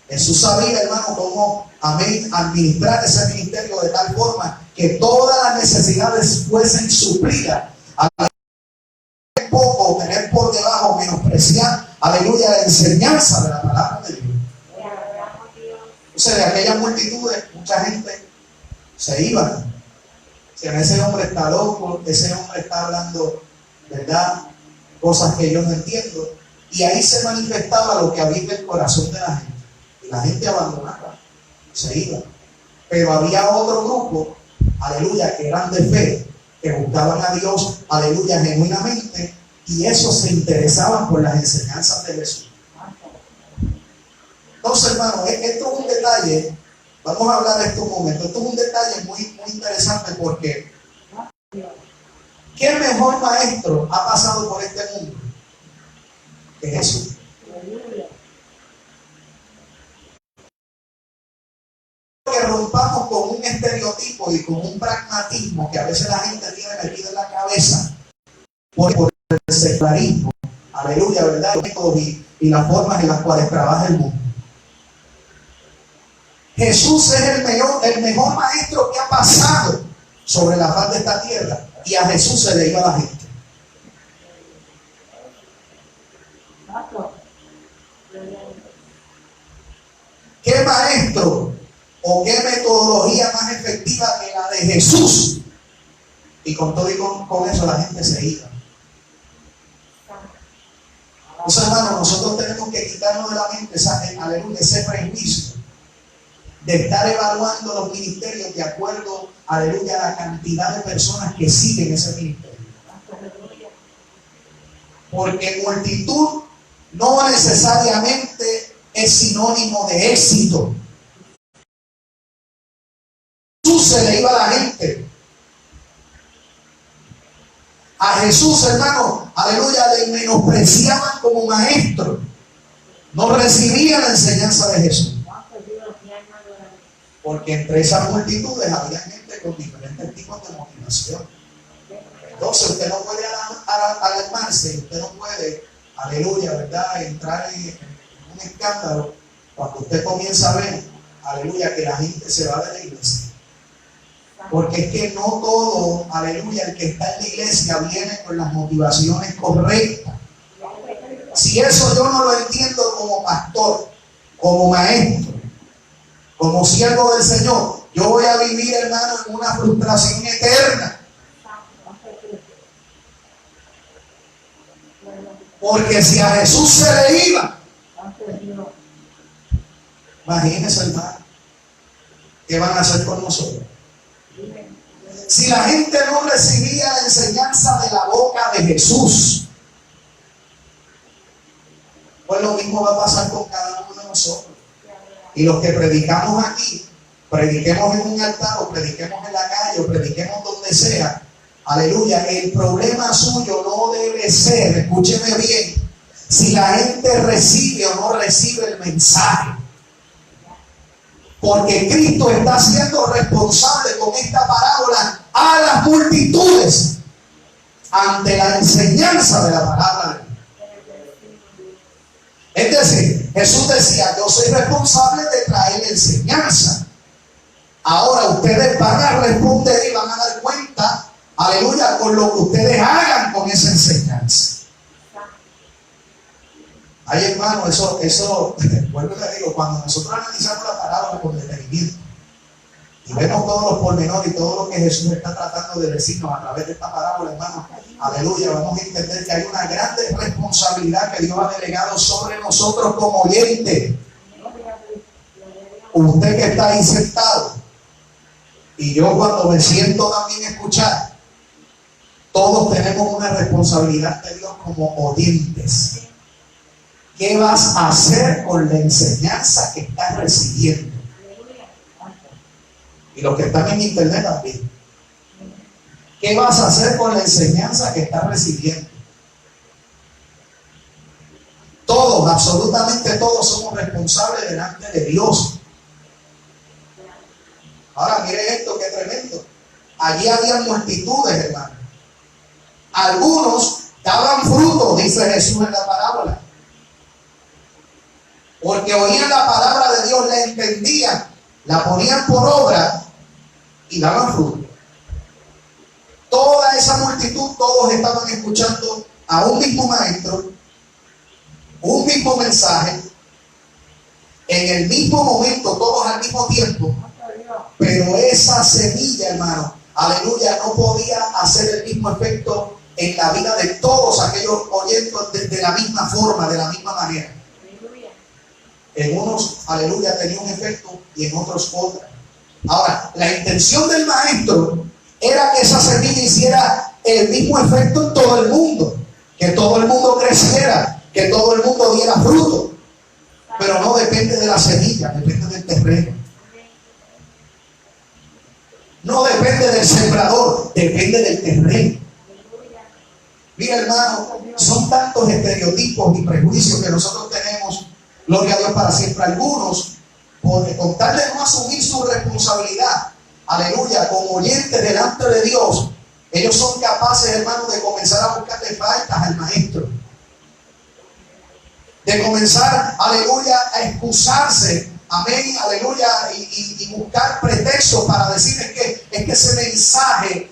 Jesús sabía, hermano, cómo, amén, administrar ese ministerio de tal forma que todas las necesidades fuesen suplidas. A tener poco, tener por debajo, menospreciar, aleluya, la enseñanza de la palabra de Dios. Entonces, de aquellas multitudes, mucha gente se iba. Si ese hombre está loco, ese hombre está hablando, ¿verdad?, cosas que yo no entiendo. Y ahí se manifestaba lo que había en el corazón de la gente. Y la gente abandonaba, se iba. Pero había otro grupo, aleluya, que eran de fe, que buscaban a Dios, aleluya, genuinamente, y esos se interesaban por las enseñanzas de Jesús. Entonces, hermano, esto es un detalle, vamos a hablar de esto un momento, esto es un detalle muy interesante porque ¿qué mejor maestro ha pasado por este mundo que Jesús? Que rompamos con un estereotipo y con un pragmatismo que a veces la gente tiene metido en la cabeza por el secularismo, aleluya, ¿verdad? Y las formas en las cuales trabaja el mundo. Jesús es el mejor maestro que ha pasado sobre la faz de esta tierra, y a Jesús se le iba a la gente. ¿Qué maestro o qué metodología más efectiva que la de Jesús? Y con todo y con eso la gente se iba. Entonces, hermano, nosotros tenemos que quitarnos de la mente ese prejuicio de estar evaluando los ministerios de acuerdo, aleluya, a la cantidad de personas que siguen ese ministerio. Porque multitud no necesariamente es sinónimo de éxito. Jesús se le iba a la gente. A Jesús, hermano, aleluya, le menospreciaban como maestro. No recibían la enseñanza de Jesús. Porque entre esas multitudes había gente con diferentes tipos de motivación. Entonces usted no puede alarmarse, usted no puede, aleluya, ¿verdad?, entrar en un escándalo cuando usted comienza a ver, aleluya, que la gente se va de la iglesia. Porque es que no todo, aleluya, el que está en la iglesia viene con las motivaciones correctas. Si eso yo no lo entiendo como pastor, como maestro, como siervo del Señor, yo voy a vivir, hermano, en una frustración eterna. Porque si a Jesús se le iba, imagínense, hermano, ¿qué van a hacer con nosotros? Si la gente no recibía la enseñanza de la boca de Jesús, pues lo mismo va a pasar con cada uno de nosotros. Y los que predicamos aquí, prediquemos en un altar o prediquemos en la calle o prediquemos donde sea, aleluya, el problema suyo no debe ser, escúcheme bien, si la gente recibe o no recibe el mensaje. Porque Cristo está siendo responsable con esta parábola a las multitudes ante la enseñanza de la palabra de Dios. Es decir, Jesús decía, yo soy responsable de traer enseñanza. Ahora ustedes van a responder y van a dar cuenta, aleluya, con lo que ustedes hagan con esa enseñanza. Ay, hermano, eso, vuelvo y le digo, cuando nosotros analizamos la palabra con detenimiento Y vemos todos los pormenores y todo lo que Jesús está tratando de decirnos a través de esta parábola, hermano. Aleluya, vamos a entender que hay una grande responsabilidad que Dios ha delegado sobre nosotros como oyentes. Usted que está ahí sentado, y yo cuando me siento también a escuchar, todos tenemos una responsabilidad de Dios como oyentes. ¿Qué vas a hacer con la enseñanza que estás recibiendo? Y los que están en internet también. ¿Qué vas a hacer con la enseñanza que estás recibiendo? Todos, absolutamente todos somos responsables delante de Dios. Ahora mire esto, qué tremendo. Allí había multitudes, hermano. Algunos daban fruto, dice Jesús en la parábola, porque oían la palabra de Dios, la entendían, la ponían por obra y daban fruto. Toda esa multitud, todos estaban escuchando a un mismo maestro, un mismo mensaje, en el mismo momento, todos al mismo tiempo, pero esa semilla, hermano, aleluya, no podía hacer el mismo efecto en la vida de todos aquellos oyentes de la misma forma, de la misma manera. En unos, aleluya, tenía un efecto y en otros otra. Ahora, la intención del maestro era que esa semilla hiciera el mismo efecto en todo el mundo, que todo el mundo creciera, que todo el mundo diera fruto, pero no depende de la semilla, depende del terreno. No depende del sembrador, depende del terreno. Mira, hermano, son tantos estereotipos y prejuicios que nosotros tenemos, gloria a Dios para siempre. Algunos, con tal de no asumir su responsabilidad, aleluya, como oyentes delante de Dios, ellos son capaces, hermano, de comenzar a buscarle faltas al maestro. De comenzar, aleluya, a excusarse, amén, aleluya, y buscar pretextos para decir es que ese mensaje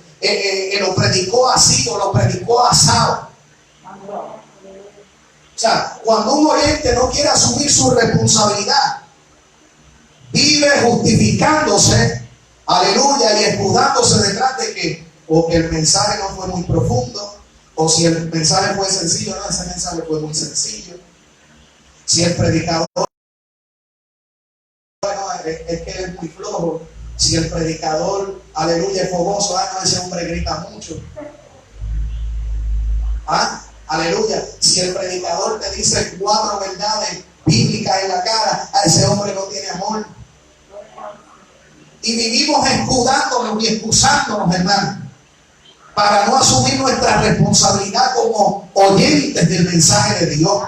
lo predicó así o lo predicó asado. O sea, cuando un oyente no quiere asumir su responsabilidad, vive justificándose, aleluya, y escudándose detrás de que o que el mensaje no fue muy profundo, o si el mensaje fue sencillo. No, ese mensaje fue muy sencillo. Si el predicador, bueno, es que él es muy flojo. Si el predicador, aleluya, es fogoso, no, ese hombre grita mucho. Aleluya. Si el predicador te dice 4 verdades bíblicas en la cara, ese hombre no tiene amor. Y vivimos escudándonos y excusándonos, hermano, para no asumir nuestra responsabilidad como oyentes del mensaje de Dios.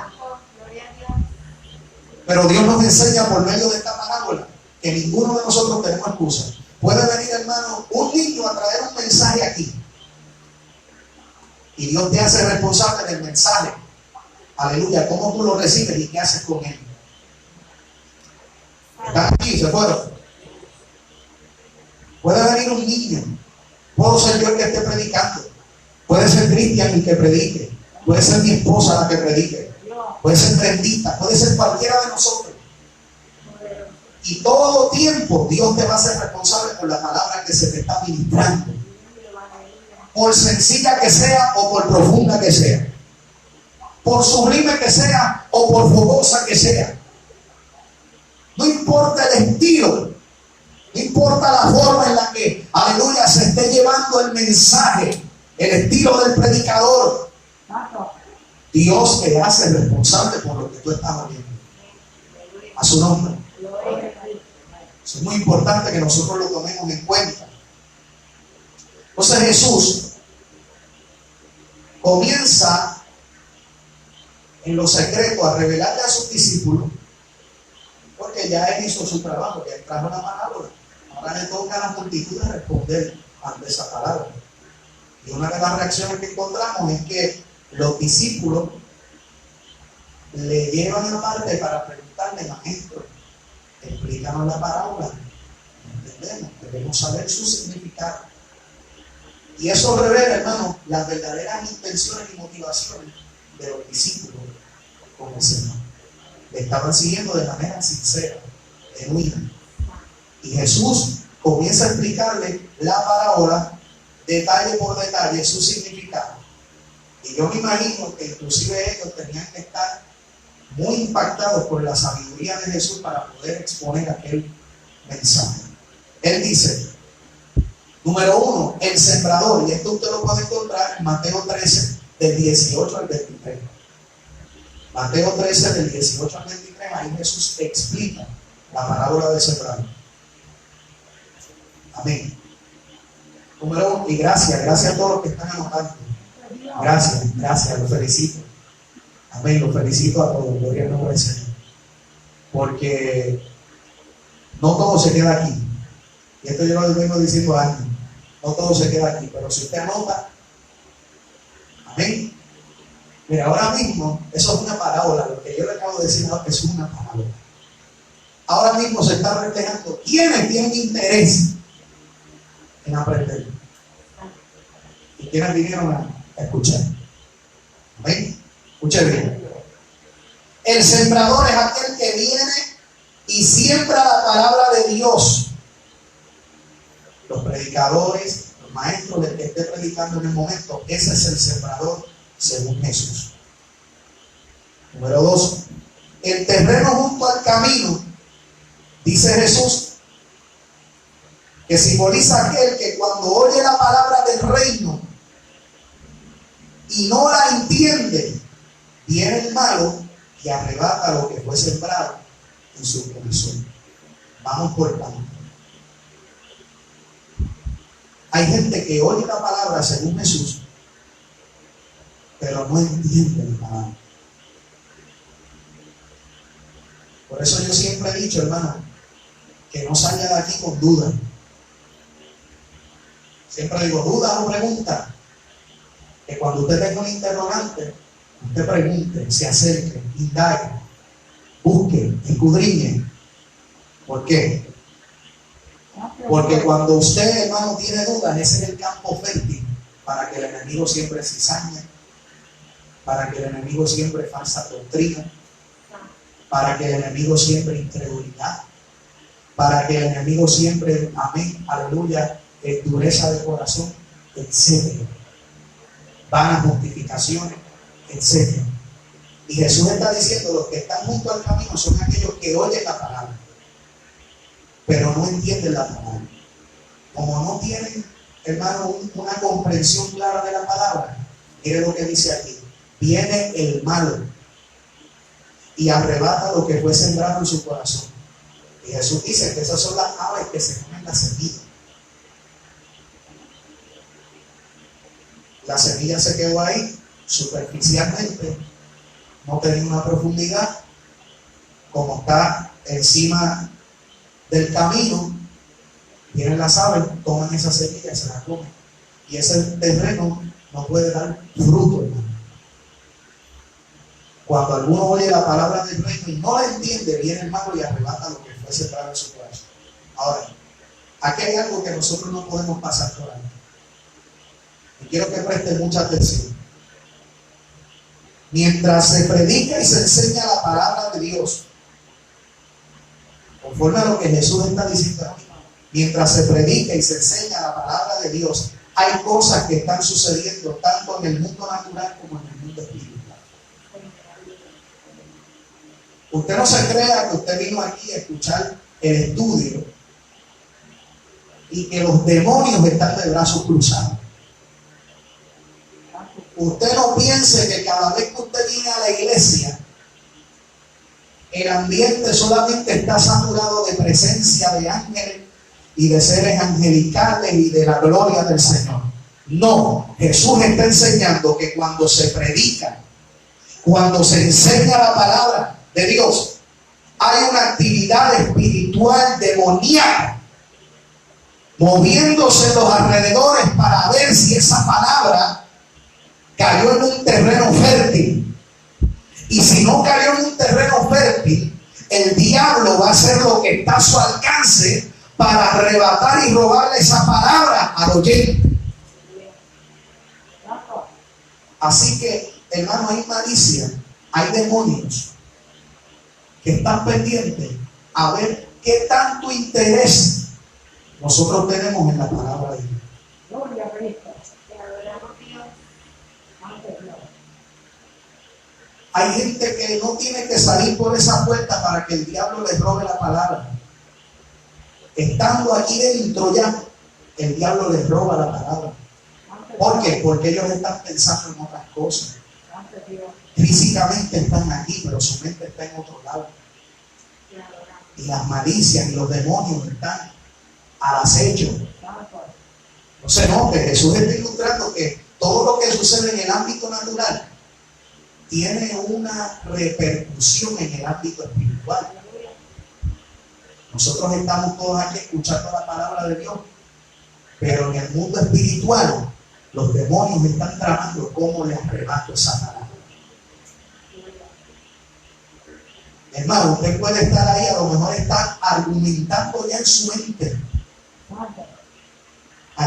Pero Dios nos enseña por medio de esta parábola que ninguno de nosotros tenemos excusa. Puede venir, hermano, un niño a traer un mensaje aquí, y Dios te hace responsable del mensaje. Aleluya, cómo tú lo recibes y qué haces con él. Están aquí, se fueron. Puede venir un niño, puedo ser yo el que esté predicando, puede ser Cristian el que predique, puede ser mi esposa la que predique, puede ser Brendita, puede ser cualquiera de nosotros. Y todo tiempo Dios te va a hacer responsable por la palabra que se te está ministrando, por sencilla que sea o por profunda que sea, por sublime que sea o por fogosa que sea. No importa el estilo, no importa la forma en la que, aleluya, se esté llevando el mensaje, el estilo del predicador, Dios te hace responsable por lo que tú estás oyendo. A su nombre. Eso es muy importante que nosotros lo tomemos en cuenta. Entonces Jesús comienza en lo secreto a revelarle a sus discípulos, porque ya él hizo su trabajo, ya trajo la parábola. Ahora le toca a la multitud de responder ante esa palabra. Y una de las reacciones que encontramos es que los discípulos le llevan aparte para preguntarle: maestro, explícanos la parábola. No entendemos, queremos saber su significado. Y eso revela, hermano, las verdaderas intenciones y motivaciones de los discípulos con el Señor. Le estaban siguiendo de manera sincera, genuina. Y Jesús comienza a explicarle la parábola detalle por detalle, su significado. Y yo me imagino que inclusive ellos tenían que estar muy impactados por la sabiduría de Jesús para poder exponer aquel mensaje. Él dice, número 1, el sembrador, y esto usted lo puede encontrar en Mateo 13, del 18 al 23. Mateo 13, del 18 al 23, ahí Jesús explica la parábola del sembrador. Amén. Número 1, y gracias a todos los que están anotando. Gracias, los felicito. Amén, los felicito a todos, gloria al nombre del Señor. Porque no todo se queda aquí. Y esto yo lo vengo diciendo a alguien. No todo se queda aquí, pero si usted anota, amén. Mira, ahora mismo, eso es una parábola, lo que yo le acabo de decir es una parábola. Ahora mismo se está reflejando quiénes tienen interés en aprender y quiénes vinieron a escuchar. Amén. Escuche bien. El sembrador es aquel que viene y siembra la palabra de Dios. Los predicadores, los maestros, el que esté predicando en el momento, ese es el sembrador según Jesús. Número 2, el terreno junto al camino, dice Jesús, que simboliza aquel que cuando oye la palabra del reino y no la entiende, viene el malo y arrebata lo que fue sembrado en su corazón. Vamos por parte. Hay gente que oye la palabra según Jesús, pero no entiende la palabra. Por eso yo siempre he dicho, hermano, que no salga de aquí con dudas. Siempre digo, dudas o preguntas. Que cuando usted tenga un interrogante, usted pregunte, se acerque, indague, busque, escudriñe. ¿Por qué? Porque cuando usted, hermano, tiene dudas, ese es el campo fértil para que el enemigo siempre cizañe, para que el enemigo siempre falsa doctrina, para que el enemigo siempre incredulidad, para que el enemigo siempre, amén, aleluya, dureza de corazón, etc. Vanas justificaciones, etc. Y Jesús está diciendo, los que están junto al camino son aquellos que oyen la palabra, pero no entienden la palabra. Como no tienen, hermano, una comprensión clara de la palabra, mire lo que dice aquí. Viene el malo y arrebata lo que fue sembrado en su corazón. Y Jesús dice que esas son las aves que se comen la semilla. La semilla se quedó ahí superficialmente, no tenía una profundidad, como está encima del camino, vienen las aves, toman esa semilla y se la comen. Y ese terreno no puede dar fruto, hermano. Cuando alguno oye la palabra del reino y no la entiende, viene el malo y arrebata lo que fue sembrado en su corazón. Ahora, aquí hay algo que nosotros no podemos pasar por ahí. Y quiero que presten mucha atención. Mientras se predica y se enseña la palabra de Dios, conforme a lo que Jesús está diciendo aquí, mientras se predica y se enseña la palabra de Dios, hay cosas que están sucediendo tanto en el mundo natural como en el mundo espiritual. Usted no se crea que usted vino aquí a escuchar el estudio y que los demonios están de brazos cruzados. Usted no piense que cada vez que usted viene a la iglesia, el ambiente solamente está saturado de presencia de ángeles y de seres angelicales y de la gloria del Señor. No, Jesús está enseñando que cuando se predica, cuando se enseña la palabra de Dios, hay una actividad espiritual demoníaca moviéndose en los alrededores para ver si esa palabra cayó en un terreno fértil. Y si no cayó en un terreno fértil, el diablo va a hacer lo que está a su alcance para arrebatar y robarle esa palabra al oyente. Así que, hermano, hay malicia, hay demonios que están pendientes a ver qué tanto interés nosotros tenemos en la palabra de Dios. Gloria a Cristo. Te adoramos, Dios. Ante Dios. Hay gente que no tiene que salir por esa puerta para que el diablo les robe la palabra. Estando aquí dentro ya, el diablo les roba la palabra. ¿Por qué? Porque ellos están pensando en otras cosas. Ante Dios. Físicamente están aquí, pero su mente está en otro lado. Te adoramos. Y las malicias y los demonios están al acecho. Santo. No se note, Jesús está ilustrando que todo lo que sucede en el ámbito natural tiene una repercusión en el ámbito espiritual. Nosotros estamos todos aquí escuchando la palabra de Dios, pero en el mundo espiritual los demonios están tramando cómo le arrebato esa palabra. Hermano, usted puede estar ahí, a lo mejor está argumentando ya en su mente. Santo.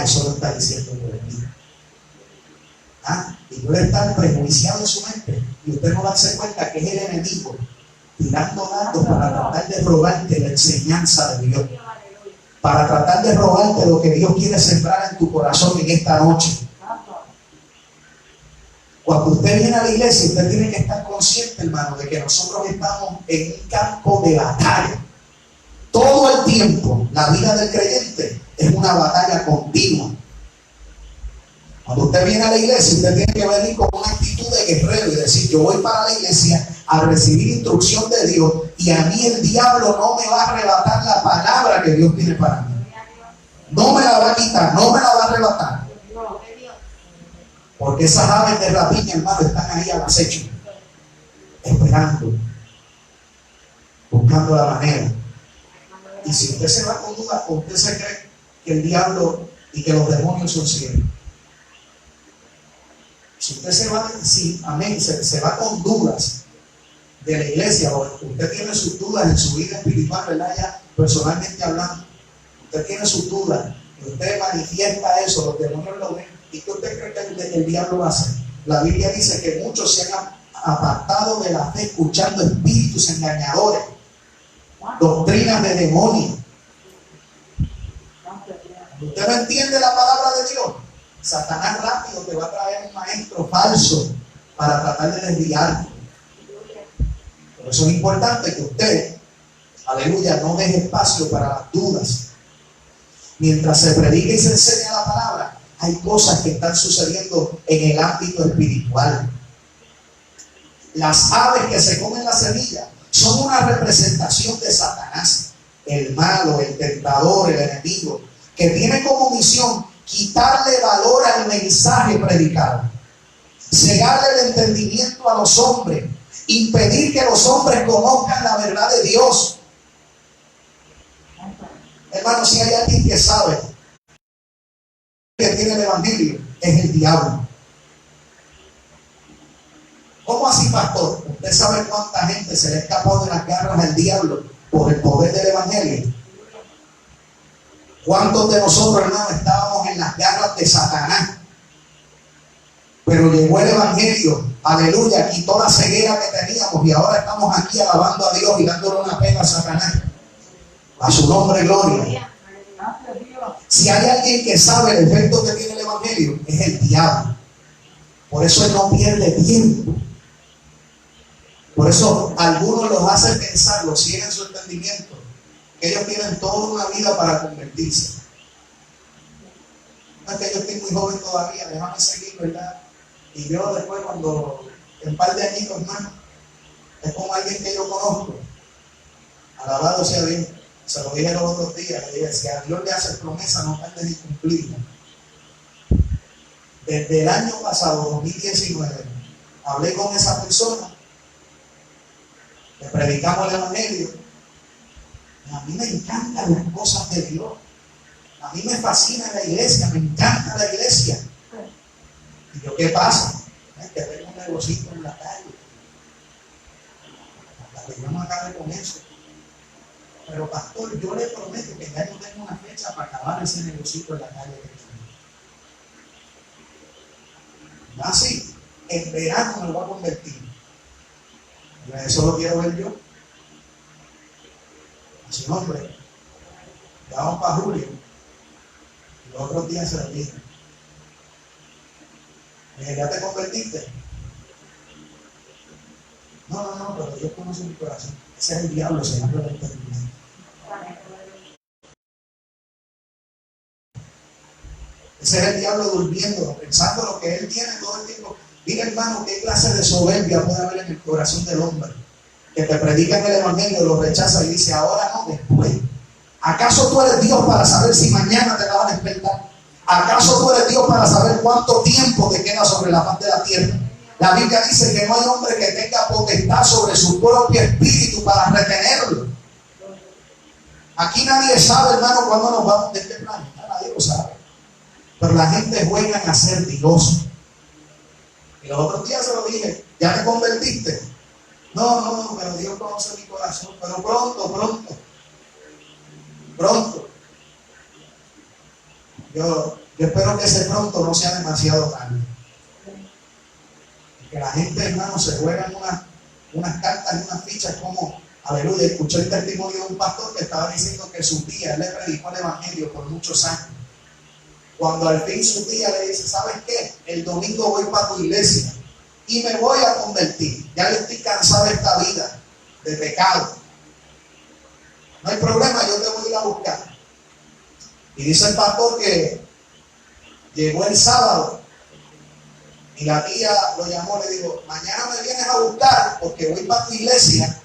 Eso lo está diciendo el enemigo. Y puede estar prejuiciado en su mente y usted no darse cuenta que es el enemigo tirando datos para tratar de robarte la enseñanza de Dios, para tratar de robarte lo que Dios quiere sembrar en tu corazón en esta noche. Santo. Cuando usted viene a la iglesia, usted tiene que estar consciente, hermano, de que nosotros estamos en un campo de batalla. Todo el tiempo, la vida del creyente es una batalla continua. Cuando usted viene a la iglesia, usted tiene que venir con una actitud de guerrero y decir: yo voy para la iglesia a recibir instrucción de Dios y a mí el diablo no me va a arrebatar la palabra que Dios tiene para mí. No me la va a quitar, no me la va a arrebatar. Porque esas aves de rapiña, hermano, están ahí al acecho, esperando, buscando la manera. Y si usted se va con dudas, usted se cree que el diablo y que los demonios son ciegos. Si usted se va, amén, se va con dudas de la iglesia, o usted tiene sus dudas en su vida espiritual, ¿verdad? Ya personalmente hablando, usted tiene sus dudas y usted manifiesta eso, los demonios lo ven. ¿Y qué usted cree que el diablo va a hacer? La Biblia dice que muchos se han apartado de la fe escuchando espíritus engañadores, doctrinas de demonios. ¿Usted no entiende la palabra de Dios? Satanás rápido te va a traer un maestro falso para tratar de desviarte. Por eso es importante que usted, aleluya, no deje espacio para las dudas. Mientras se predica y se enseña la palabra, hay cosas que están sucediendo en el ámbito espiritual. Las aves que se comen la semilla son una representación de Satanás, el malo, el tentador, el enemigo, que tiene como misión quitarle valor al mensaje predicado, cegarle el entendimiento a los hombres, impedir que los hombres conozcan la verdad de Dios. Hermano, si hay alguien que sabe que tiene el evangelio, es el diablo. ¿Cómo así, pastor? ¿Usted sabe cuánta gente se le escapó de las garras al diablo por el poder del evangelio? ¿Cuántos de nosotros, hermano, estábamos en las garras de Satanás? Pero llegó el evangelio, aleluya, quitó la ceguera que teníamos y ahora estamos aquí alabando a Dios y dándole una pena a Satanás. A su nombre, gloria. Si hay alguien que sabe el efecto que tiene el evangelio, es el diablo. Por eso él no pierde tiempo. Por eso algunos los hace pensar, los ciega en su entendimiento, que ellos tienen toda una vida para convertirse. No es que yo estoy muy joven todavía, déjame seguir, ¿verdad? Y yo después, cuando en un par de añitos más, es como alguien que yo conozco. Alabado sea Dios. Se lo dije los otros días, le dije: si a Dios le hace promesa, no tarde ni cumplirla. Desde el año pasado, 2019, hablé con esa persona, le predicamos el evangelio. A mí me encantan las cosas de Dios. A mí me fascina la iglesia, me encanta la iglesia. Y yo, ¿qué pasa? Es que tengo un negocito en la calle. Hasta que yo no acabe con eso. Pero pastor, yo le prometo que ya yo tengo una fecha para acabar ese negocito en la calle. Así, en verano me voy a convertir. Eso lo quiero ver yo. Así, hombre, ya vamos para julio. Y los otros días se lo dije. Me dije, ¿ya te convertiste? No, pero Dios conoce mi corazón. Ese es el diablo, sellando el entendimiento. Ese es el diablo durmiendo, pensando lo que él tiene todo el tiempo. Mira, hermano, qué clase de soberbia puede haber en el corazón del hombre. Que te predican el evangelio, lo rechaza y dice, ahora no, después. ¿Acaso tú eres Dios para saber si mañana te la van a despertar? ¿Acaso tú eres Dios para saber cuánto tiempo te queda sobre la faz de la tierra? La Biblia dice que no hay hombre que tenga potestad sobre su propio espíritu para retenerlo. Aquí nadie sabe, hermano, cuándo nos vamos de este planeta. Nadie lo sabe. Pero la gente juega a ser Dios. Y los otros días se lo dije, ¿ya te convertiste? No, pero Dios conoce mi corazón. Pero pronto. Yo espero que ese pronto no sea demasiado tarde. Que la gente, hermano, se juega en unas cartas y unas fichas como, aleluya. Escuché el testimonio de un pastor que estaba diciendo que su tía, él le predicó el evangelio por muchos años. Cuando al fin su tía le dice, ¿sabes qué? El domingo voy para tu iglesia y me voy a convertir. Ya yo estoy cansado de esta vida, de pecado. No hay problema, yo te voy a ir a buscar. Y dice el pastor que llegó el sábado y la tía lo llamó, le dijo, mañana me vienes a buscar porque voy para tu iglesia,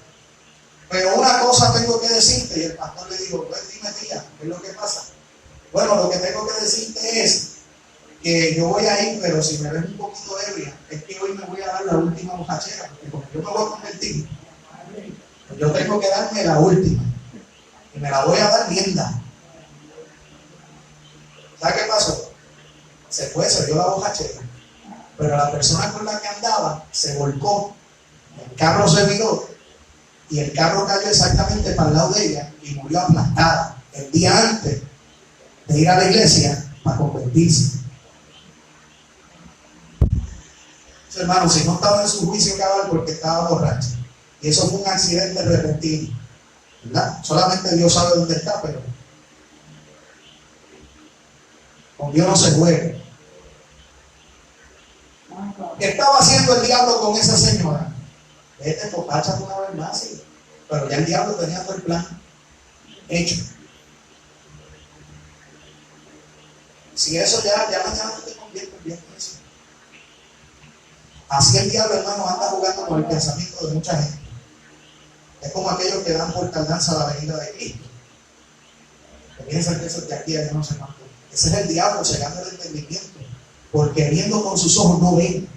pero una cosa tengo que decirte. Y el pastor le dijo, pues dime, tía, ¿qué es lo que pasa? Bueno, lo que tengo que decirte es que yo voy a ir, pero si me ves un poquito ebria, es que hoy me voy a dar la última bojachera, porque como yo me voy a convertir, pues yo tengo que darme la última, y me la voy a dar linda. ¿Sabes qué pasó? Se dio la bojachera, pero la persona con la que andaba se volcó, el carro se viró, y el carro cayó exactamente para el lado de ella, y murió aplastada el día antes de ir a la iglesia para convertirse. Entonces, hermano, si no estaba en su juicio cabal porque estaba borracho, y eso fue un accidente repentino, ¿verdad? Solamente Dios sabe dónde está, pero con Dios no se juega. ¿Qué estaba haciendo el diablo con esa señora? Vete, pocacha una vez más, sí. Pero ya el diablo tenía todo el plan hecho. Si eso ya mañana no te convierte en eso. Así el diablo, hermano, anda jugando con el pensamiento de mucha gente. Es como aquellos que dan por tardanza a la venida de Cristo. Que piensan que eso es de aquí a yo no sé cuánto. Ese es el diablo cegando el entendimiento. Porque viendo con sus ojos no ven.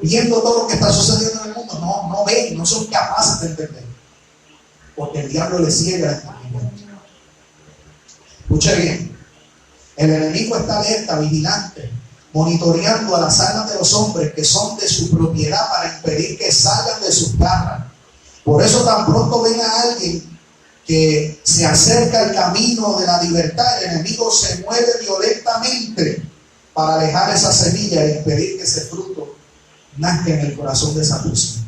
Viendo todo lo que está sucediendo en el mundo, no ven, no son capaces de entender. Porque el diablo le ciega el entendimiento. Escuche bien. El enemigo está alerta, vigilante, monitoreando a las almas de los hombres que son de su propiedad para impedir que salgan de sus garras. Por eso tan pronto ven a alguien que se acerca al camino de la libertad, el enemigo se mueve violentamente para alejar esa semilla e impedir que ese fruto nazca en el corazón de esa persona.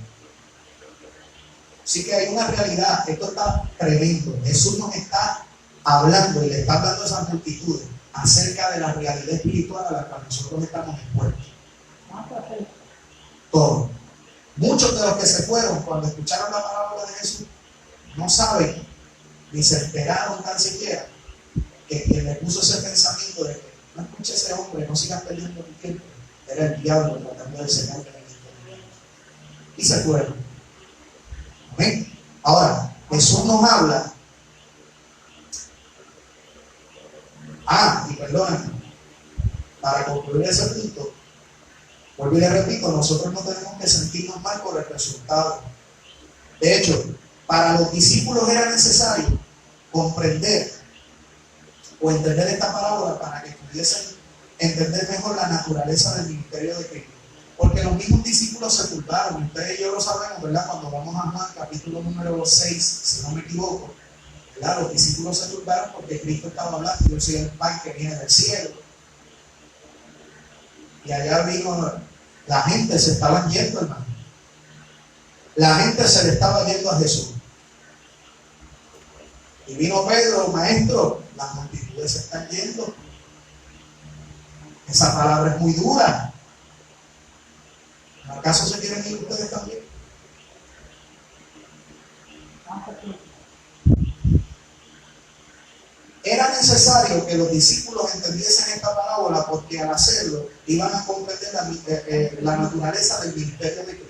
Así que hay una realidad, esto está tremendo. Jesús nos está hablando y le está hablando a esas multitudes acerca de la realidad espiritual a la cual nosotros estamos expuestos. Todos. Muchos de los que se fueron cuando escucharon la parábola de Jesús no saben ni se enteraron tan siquiera que quien le puso ese pensamiento de que no escuche a ese hombre, no sigas perdiendo tu tiempo, era el diablo tratando de enseñarle en el entendimiento. Y se fueron. ¿Amén? Ahora, Jesús nos habla. Y perdónenme, para concluir ese punto, vuelvo y le repito, nosotros no tenemos que sentirnos mal por el resultado. De hecho, para los discípulos era necesario comprender o entender esta parábola para que pudiesen entender mejor la naturaleza del ministerio de Cristo. Porque los mismos discípulos se turbaron, ustedes y yo lo sabemos, ¿verdad? Cuando vamos a Juan, capítulo número 6, si no me equivoco, ¿verdad? Los discípulos se turbaron porque Cristo estaba hablando, yo soy el pan que viene del cielo. Y allá vino, la gente se estaba yendo, hermano. La gente se le estaba yendo a Jesús. Y vino Pedro, maestro, las multitudes se están yendo. Esa palabra es muy dura. ¿Acaso se quieren ir ustedes también? Era necesario que los discípulos entendiesen esta parábola porque al hacerlo iban a comprender la naturaleza del ministerio de Cristo.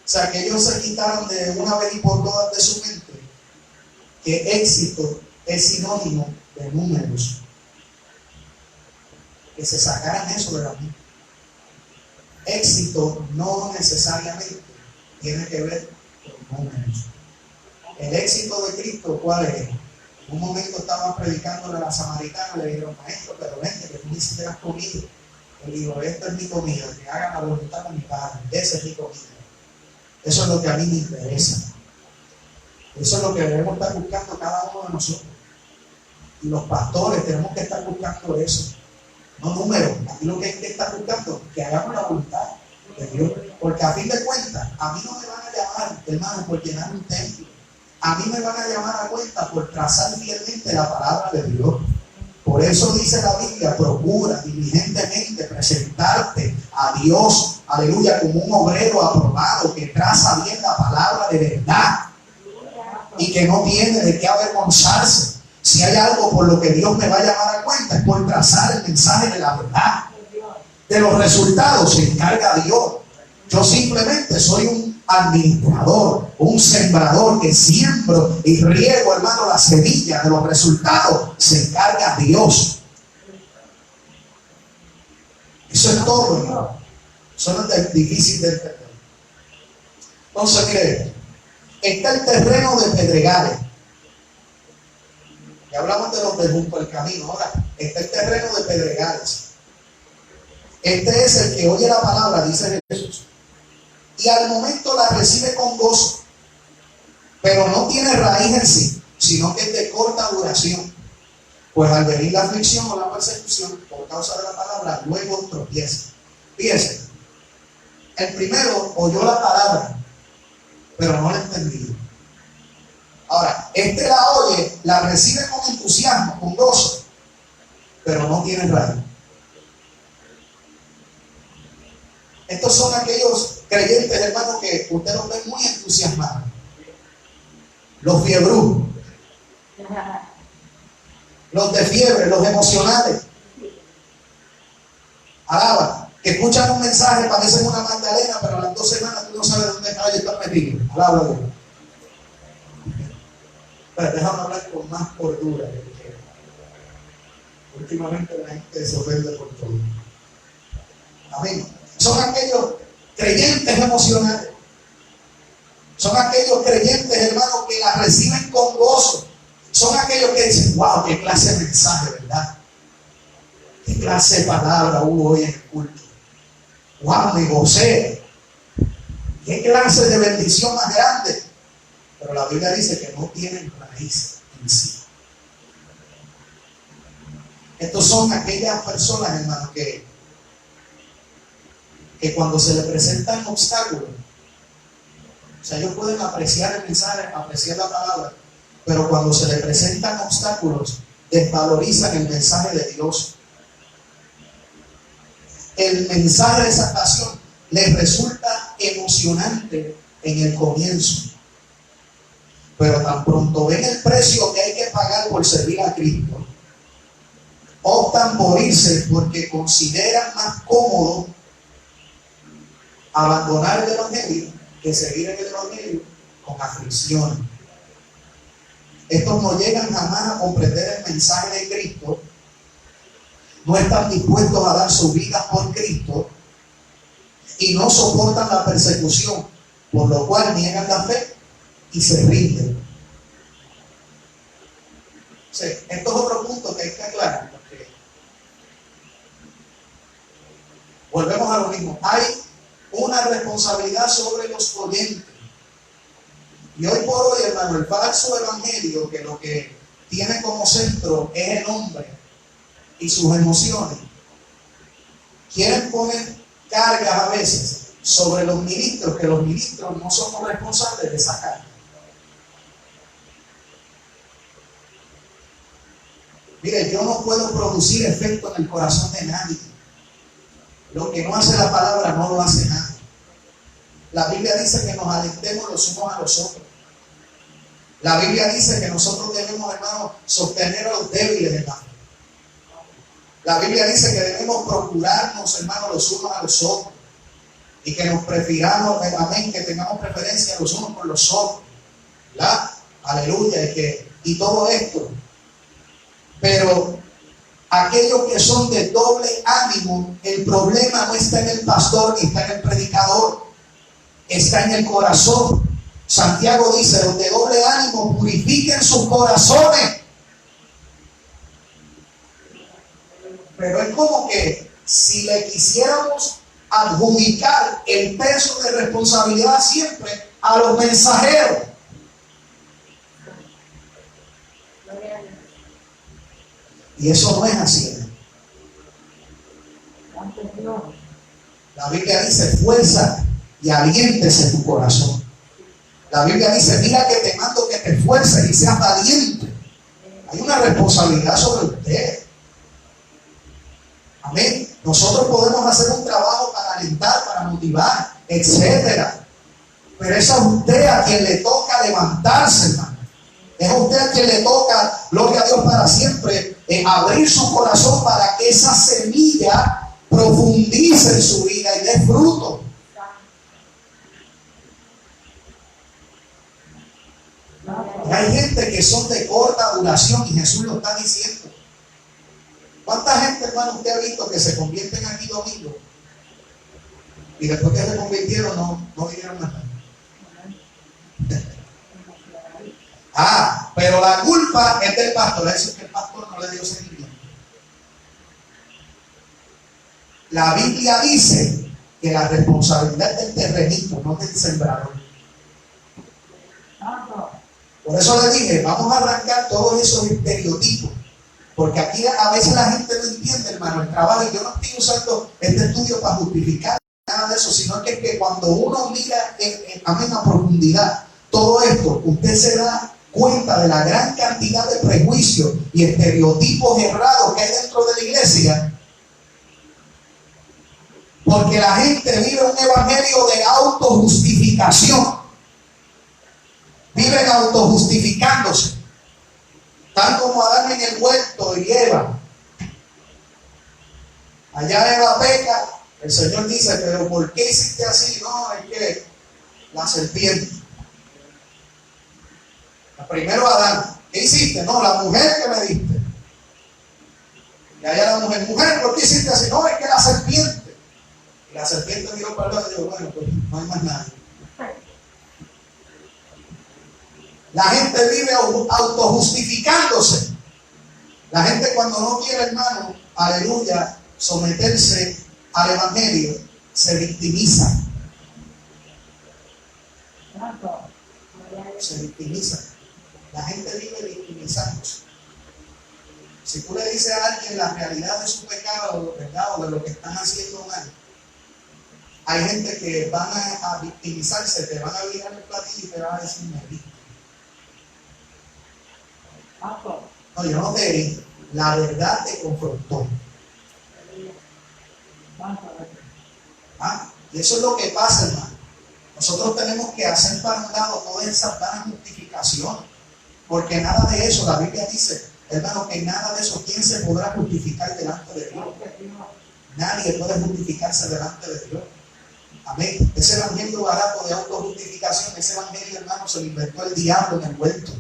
O sea, que ellos se quitaron de una vez y por todas de su mente que éxito es sinónimo de números. Que se sacaran eso de la mente. Éxito no necesariamente tiene que ver con números. El éxito de Cristo, ¿cuál es? En un momento estaban predicándole a la samaritana, le dijeron, maestro, pero vente, que tú ni siquiera has comido. Él dijo, esta es mi comida, que haga la voluntad de mi Padre, esa es mi comida. Eso es lo que a mí me interesa. Eso es lo que debemos estar buscando cada uno de nosotros. Y los pastores tenemos que estar buscando eso. No números, aquí lo que hay que estar buscando, que hagamos la voluntad de Dios. Porque a fin de cuentas, a mí no me van a llamar, hermano, por llenar un templo. A mí me van a llamar a cuenta por trazar fielmente la palabra de Dios. Por eso dice la Biblia, procura diligentemente presentarte a Dios, aleluya, como un obrero aprobado que traza bien la palabra de verdad y que no tiene de qué avergonzarse. Si hay algo por lo que Dios me va a llamar a cuenta es por trazar el mensaje de la verdad. De los resultados se encarga Dios. Yo simplemente soy un administrador, un sembrador que siembro y riego, hermano, la semilla. De los resultados se encarga Dios. Eso es todo, hermano. Eso no es difícil de entender. Entonces, mire, está el terreno de pedregales. Ya hablamos de los de junto al camino. Ahora, está el terreno de pedregales. Este es el que oye la palabra, dice Jesús, y al momento la recibe con gozo, pero no tiene raíz en sí, sino que es de corta duración. Pues al venir la aflicción o la persecución por causa de la palabra, luego tropieza. Fíjense, el primero oyó la palabra, pero no la entendió. Ahora, este la oye, la recibe con entusiasmo, con gozo, pero no tiene raíz. Estos son aquellos creyentes, hermanos, que usted los ve muy entusiasmados. Los fiebrús, los de fiebre, los emocionales. Alaba, que escuchan un mensaje, parecen una Magdalena, pero a las 2 semanas tú no sabes dónde está y está metido. Alaba a Dios. Pero déjame hablar con más cordura. Últimamente la gente se ofende por todo. Amén. Son aquellos creyentes emocionales. Son aquellos creyentes, hermanos, que la reciben con gozo. Son aquellos que dicen, wow, qué clase de mensaje, ¿verdad? Qué clase de palabra hubo hoy en el culto. Wow, me gocé. Qué clase de bendición más grande. Pero la Biblia dice que no tienen raíz en sí. Estos son aquellas personas, hermanos, que cuando se le presentan obstáculos, o sea, ellos pueden apreciar el mensaje, apreciar la palabra, pero cuando se le presentan obstáculos, desvalorizan el mensaje de Dios. El mensaje de salvación les resulta emocionante en el comienzo, pero tan pronto ven el precio que hay que pagar por servir a Cristo, optan por irse porque consideran más cómodo abandonar el evangelio que seguir en el evangelio con aflicciones. Estos no llegan jamás a comprender el mensaje de Cristo, no están dispuestos a dar su vida por Cristo y no soportan la persecución, por lo cual niegan la fe y se rinden. Sí, esto es otro punto que hay que aclarar, porque volvemos a lo mismo. Hay una responsabilidad sobre los oyentes. Y hoy por hoy, hermano, el falso evangelio, que lo que tiene como centro es el hombre y sus emociones, quieren poner cargas a veces sobre los ministros, que los ministros no somos responsables de esa carga. Mire, yo no puedo producir efecto en el corazón de nadie. Lo que no hace la palabra no lo hace nadie. La Biblia dice que nos alentemos los unos a los otros. La Biblia dice que nosotros debemos, hermanos, sostener a los débiles, hermanos. La Biblia dice que debemos procurarnos, hermanos, los unos a los otros. Y que nos prefiramos, amén, que tengamos preferencia los unos por los otros. ¿Verdad? Aleluya. Y todo esto. Pero aquellos que son de doble ánimo, el problema no está en el pastor ni está en el predicador, está en el corazón. Santiago dice: los de doble ánimo purifiquen sus corazones. Pero es como que si le quisiéramos adjudicar el peso de responsabilidad siempre a los mensajeros. Y eso no es así. La Biblia dice: fuerza y aliéntese tu corazón. La Biblia dice: mira que te mando que te esfuerces y seas valiente. Hay una responsabilidad sobre usted. Amén. Nosotros podemos hacer un trabajo para alentar, para motivar, etcétera. Pero es a usted a quien le toca levantarse, hermano. Es a usted a quien le toca, gloria a Dios para siempre, abrir su corazón para que esa semilla profundice en su vida y dé fruto. Hay gente que son de corta duración y Jesús lo está diciendo. ¿Cuánta gente, hermano, usted ha visto que se convierten aquí domingo y después que se convirtieron no vinieron más? Pero la culpa es del pastor. Eso es que el pastor no le dio seguimiento. La Biblia dice que la responsabilidad es del terrenito, no del sembrador. Por eso le dije, vamos a arrancar todos esos estereotipos. Porque aquí a veces la gente no entiende, hermano, el trabajo. Y yo no estoy usando este estudio para justificar nada de eso, sino que cuando uno mira a profundidad todo esto, usted se da cuenta de la gran cantidad de prejuicios y estereotipos errados que hay dentro de la iglesia. Porque la gente vive un evangelio de autojustificación. Viven autojustificándose. Tan como Adán en el huerto y Eva. Allá Eva peca, el Señor dice: pero ¿por qué hiciste así? No, es que la serpiente. Primero Adán, ¿qué hiciste? No, la mujer que me diste. Y allá la mujer, ¿por qué hiciste así? No, es que la serpiente. Y la serpiente miró para el lado y dijo: bueno, pues no hay más nada. La gente vive autojustificándose. La gente, cuando no quiere, hermano, aleluya, someterse al evangelio, se victimiza. Se victimiza. La gente vive victimizándose. Si tú le dices a alguien la realidad de su pecado, ¿verdad?, o de lo que están haciendo mal, hay gente que van a victimizarse, te van a mirar el platillo y te van a decir: me vi. No, yo no te vi. La verdad te confrontó. Y eso es lo que pasa, hermano. Nosotros tenemos que hacer para un lado todas esas vanas justificaciones. Porque nada de eso, la Biblia dice, hermano, que nada de eso, ¿quién se podrá justificar delante de Dios? Nadie puede justificarse delante de Dios. Amén. Ese evangelio barato de autojustificación, ese evangelio, hermano, se lo inventó el diablo en el huerto.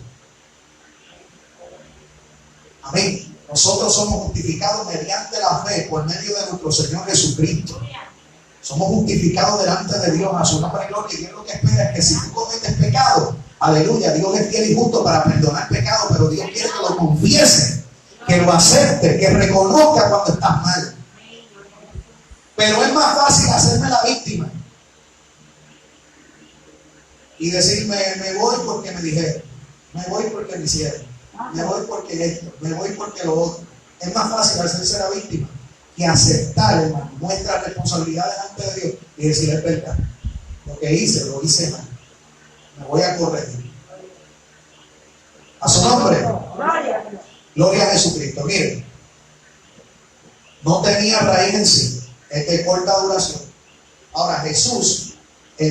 Amén. Nosotros somos justificados mediante la fe por medio de nuestro Señor Jesucristo. Somos justificados delante de Dios, a su nombre y gloria. Y Dios lo que espera es que si tú cometes pecado, aleluya, Dios es fiel y justo para perdonar pecado, pero Dios quiere que lo confiese, que lo acepte, que reconozca cuando estás mal. Pero es más fácil hacerme la víctima y decirme: me voy porque me dijeron, me voy porque me hicieron, me voy porque esto, me voy porque lo otro. Es más fácil hacerse la víctima que aceptar, hermano, nuestra responsabilidad delante de Dios y decir: es verdad, lo que hice, lo hice mal, me voy a corregir. A su nombre. Gloria a Jesucristo. Miren, no tenía raíz en sí, es de corta duración. Ahora Jesús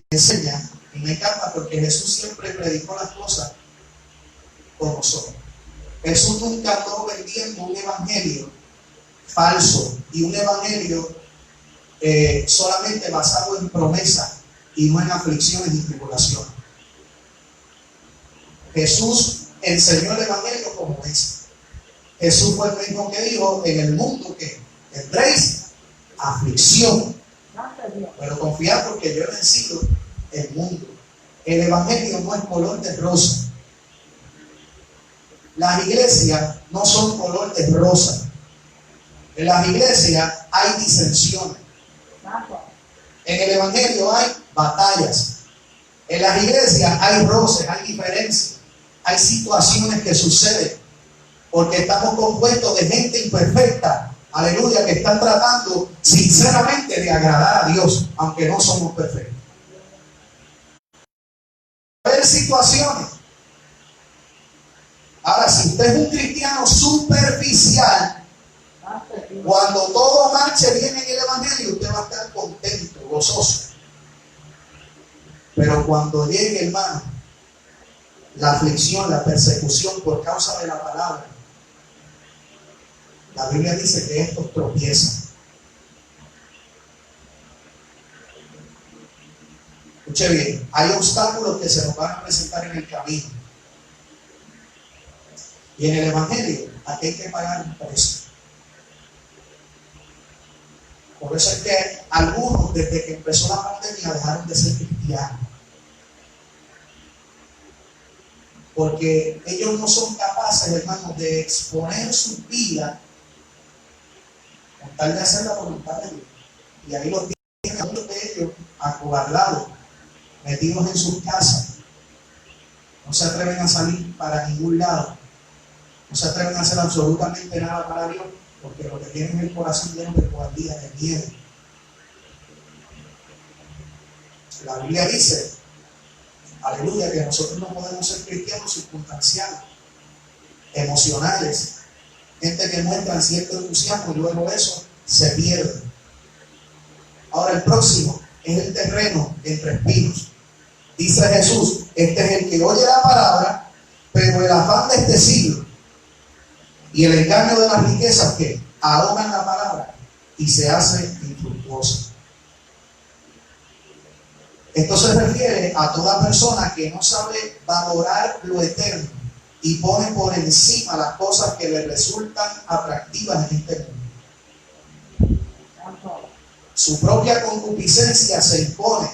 enseña, y me encanta porque Jesús siempre predicó las cosas como son. Jesús nunca andó vendiendo un evangelio falso y un evangelio solamente basado en promesa y no en aflicciones y tribulaciones. Jesús enseñó el evangelio como es. Jesús fue el mismo que dijo: en el mundo que tendréis aflicción, pero confiad porque yo he vencido el mundo. El evangelio no es color de rosa. Las iglesias no son color de rosa. En las iglesias hay disensiones. En el evangelio hay batallas. En las iglesias hay roces, hay diferencias, hay situaciones que suceden, porque estamos compuestos de gente imperfecta, aleluya, que están tratando sinceramente de agradar a Dios, aunque no somos perfectos. Hay situaciones. Ahora, si usted es un cristiano superficial, cuando todo marche bien en el evangelio, usted va a estar contento, gozoso. Pero cuando llegue, hermano, la aflicción, la persecución por causa de la palabra, la Biblia dice que estos tropiezan. Escuche bien, hay obstáculos que se nos van a presentar en el camino. Y en el evangelio, aquí hay que pagar un precio. Por eso es que algunos, desde que empezó la pandemia, dejaron de ser cristianos. Porque ellos no son capaces, hermanos, de exponer su vida con tal de hacer la voluntad de Dios. Y ahí los tienen a muchos de ellos acobardados, metidos en sus casas. No se atreven a salir para ningún lado. No se atreven a hacer absolutamente nada para Dios, porque lo que tienen es el corazón lleno de cobardía, de miedo. La Biblia dice, aleluya, que nosotros no podemos ser cristianos circunstanciales, emocionales, gente que muestra cierto entusiasmo y luego eso se pierde. Ahora el próximo es el terreno entre espinos. Dice Jesús, este es el que oye la palabra, pero el afán de este siglo y el engaño de las riquezas que ahogan la palabra y se hace infructuosa. Esto se refiere a toda persona que no sabe valorar lo eterno y pone por encima las cosas que le resultan atractivas en este mundo. Su propia concupiscencia se impone,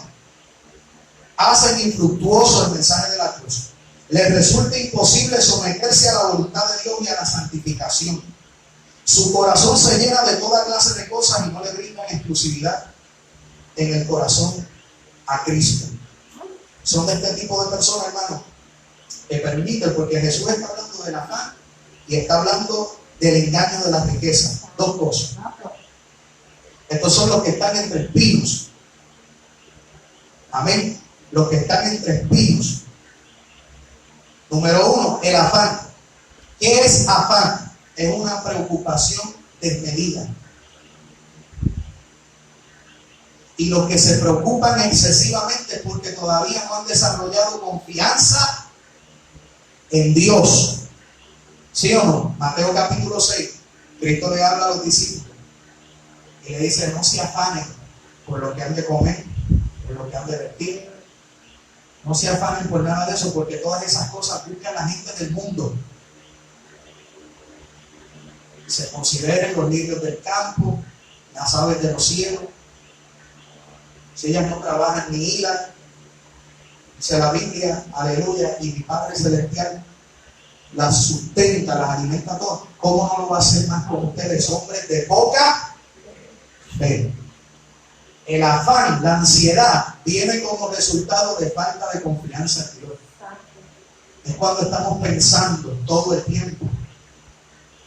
hacen infructuoso el mensaje de la cruz. Les resulta imposible someterse a la voluntad de Dios y a la santificación. Su corazón se llena de toda clase de cosas y no le brindan exclusividad en el corazón a Cristo. Son de este tipo de personas, hermano, que permiten, porque Jesús está hablando del afán y está hablando del engaño de la riqueza. Dos cosas. Estos son los que están entre espinos. Amén. Los que están entre espinos. Número uno, el afán. ¿Qué es afán? Es una preocupación desmedida. Y los que se preocupan excesivamente es porque todavía no han desarrollado confianza en Dios. ¿Sí o no? Mateo capítulo 6. Cristo le habla a los discípulos y le dice: no se afanen por lo que han de comer, por lo que han de vestir. No se afanen por nada de eso, porque todas esas cosas buscan la gente del mundo. Se consideren los lirios del campo, las aves de los cielos. Si ellas no trabajan ni hilan, dice la Biblia, aleluya, y mi Padre Celestial las sustenta, las alimenta todas. ¿Cómo no lo va a hacer más con ustedes, hombres de poca fe? El afán, la ansiedad, viene como resultado de falta de confianza en Dios. Es cuando estamos pensando todo el tiempo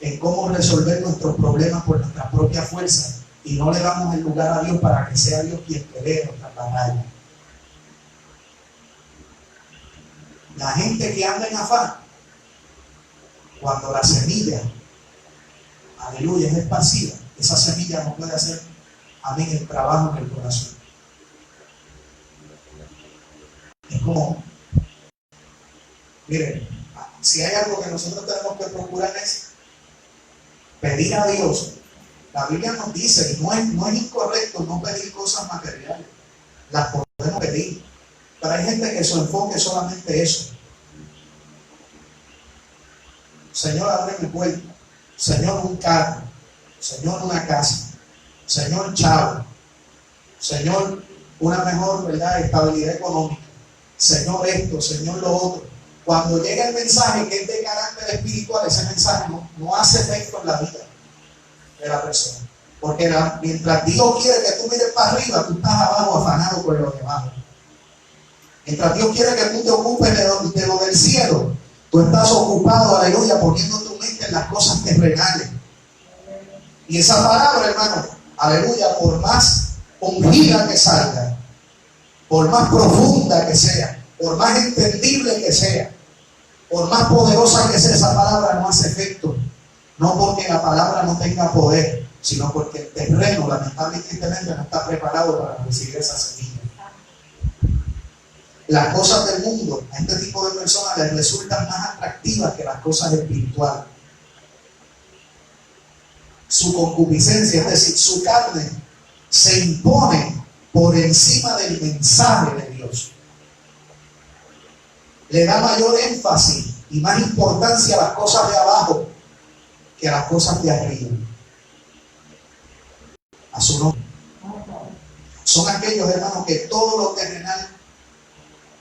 en cómo resolver nuestros problemas por nuestra propia fuerza y no le damos el lugar a Dios para que sea Dios quien pelee nuestras batallas. La gente que anda en afán Cuando la semilla, aleluya, es esparcida, esa semilla no puede hacer, amén, el trabajo en el corazón. Es como, miren, si hay algo que nosotros tenemos que procurar es pedir a Dios. La Biblia nos dice, y no es incorrecto no pedir cosas materiales, las podemos pedir, pero hay gente que su enfoque es solamente eso. Señor, abre mi puerta. Señor, un carro. Señor, una casa. Señor, chavo. Señor, una mejor, ¿verdad?, estabilidad económica. Señor, esto, Señor, lo otro. Cuando llega el mensaje que es de carácter espiritual, ese mensaje no hace efecto en la vida de la persona. Porque mientras Dios quiere que tú mires para arriba, tú estás abajo afanado por lo de abajo. Mientras Dios quiere que tú te ocupes de lo del cielo, tú estás ocupado, aleluya, poniendo tu mente en las cosas terrenales. Y esa palabra, hermano, aleluya, por más ungida que salga, por más profunda que sea, por más entendible que sea, por más poderosa que sea, esa palabra no hace efecto. No porque la palabra no tenga poder, sino porque el terreno, lamentablemente, no está preparado para recibir esa semilla. Las cosas del mundo a este tipo de personas les resultan más atractivas que las cosas espirituales. Su concupiscencia, es decir, su carne, se impone por encima del mensaje de Dios. Le da mayor énfasis y más importancia a las cosas de abajo que a las cosas de arriba. A su nombre. Son aquellos, hermanos, que todo lo terrenal,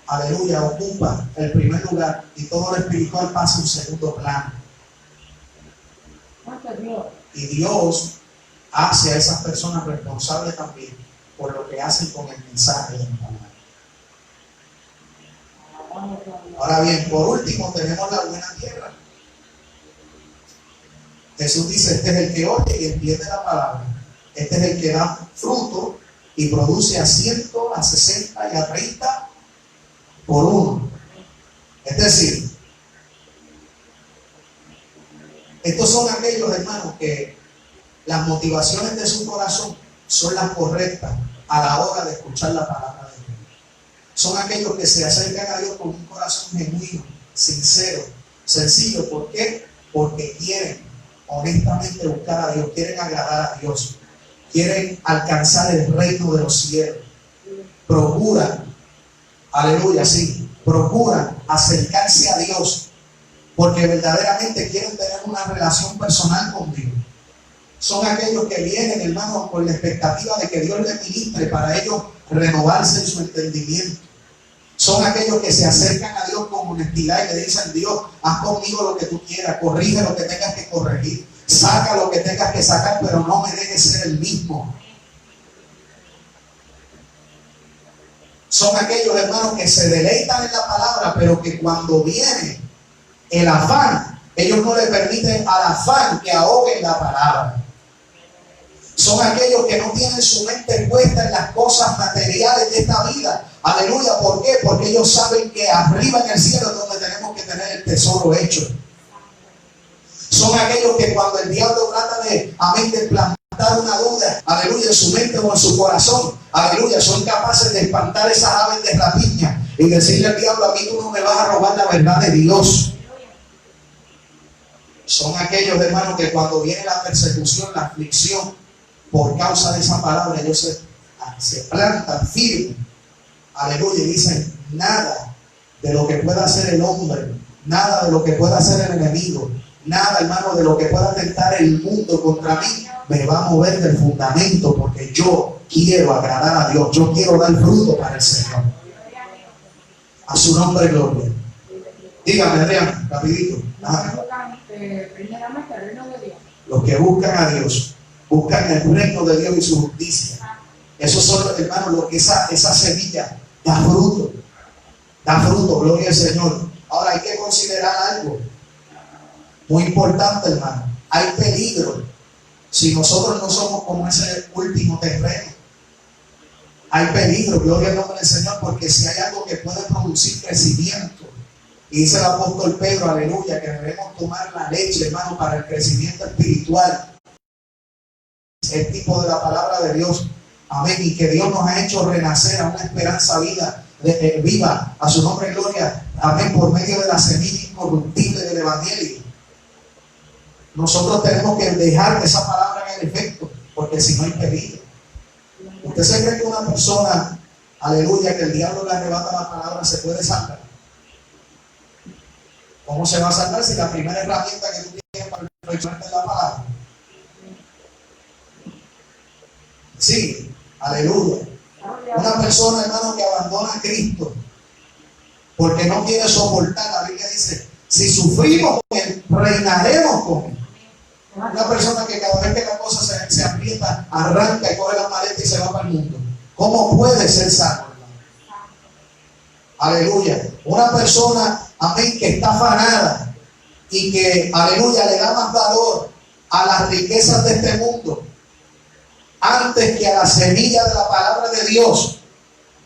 aleluya, ocupa el primer lugar y todo lo espiritual pasa en segundo plano. Y Dios hace a esas personas responsables también por lo que hacen con el mensaje de la palabra. Ahora bien, por último tenemos la buena tierra. Jesús dice, este es el que oye y entiende la palabra. Este es el que da fruto y produce a 100, a 60 y a 30 por uno. Es decir, estos son aquellos, hermanos, que las motivaciones de su corazón son las correctas a la hora de escuchar la palabra de Dios. Son aquellos que se acercan a Dios con un corazón genuino, sincero, sencillo. ¿Por qué? Porque quieren honestamente buscar a Dios, quieren agradar a Dios, quieren alcanzar el reino de los cielos. Procuran, aleluya, sí, procuran acercarse a Dios porque verdaderamente quieren tener una relación personal con Dios. Son aquellos que vienen, hermanos, con la expectativa de que Dios les ministre para ellos renovarse en su entendimiento. Son aquellos que se acercan a Dios con honestidad y le dicen, Dios, haz conmigo lo que tú quieras, corrige lo que tengas que corregir, saca lo que tengas que sacar, pero no me dejes ser el mismo. Son aquellos, hermanos, que se deleitan en la palabra, pero que cuando viene el afán, ellos no le permiten al afán que ahoguen la palabra. Son aquellos que no tienen su mente puesta en las cosas materiales de esta vida. Aleluya, ¿por qué? Porque ellos saben que arriba en el cielo es donde tenemos que tener el tesoro hecho. Son aquellos que cuando el diablo trata de, amén, de plantar una duda, aleluya, en su mente o en su corazón, aleluya, son capaces de espantar esas aves de rapiña y decirle al diablo, a mí tú no me vas a robar la verdad de Dios. Son aquellos, hermanos, que cuando viene la persecución, la aflicción, por causa de esa palabra, ellos se plantan firmes, aleluya, y dicen, nada de lo que pueda hacer el hombre, nada de lo que pueda hacer el enemigo, nada, hermano, de lo que pueda tentar el mundo contra mí, me va a mover del fundamento, porque yo quiero agradar a Dios, yo quiero dar fruto para el Señor. A su nombre, gloria. Dígame, Adrián, rapidito. Primeramente el reino de Dios. Los que buscan a Dios, buscan el reino de Dios y su justicia. Esos son, hermanos, lo que esa semilla da fruto. Da fruto, gloria al Señor. Ahora hay que considerar algo muy importante, hermano. Hay peligro si nosotros no somos como ese último terreno. Hay peligro, gloria al nombre del Señor, porque si hay algo que puede producir crecimiento Y dice el apóstol Pedro, aleluya, que debemos tomar la leche, hermano, para el crecimiento espiritual. El tipo de la palabra de Dios. Amén. Y que Dios nos ha hecho renacer a una esperanza viva. A su nombre, gloria. Amén. Por medio de la semilla incorruptible del Evangelio. Nosotros tenemos que dejar que esa palabra haga el efecto, porque si no hay peligro. ¿Usted se cree que una persona, aleluya, que el diablo le arrebata la palabra, se puede salvar? ¿Cómo se va a salvar si la primera herramienta que tú tienes para perfeccionarte es la palabra? Sí, aleluya. Una persona, hermano, que abandona a Cristo porque no quiere soportar, la Biblia dice, si sufrimos con Él, reinaremos con Él. Una persona que cada vez que la cosa se aprieta, arranca y coge la maleta y se va para el mundo. ¿Cómo puede ser salvo, hermano? Aleluya. Una persona, amén, que está afanada y que, aleluya, le da más valor a las riquezas de este mundo antes que a la semilla de la palabra de Dios.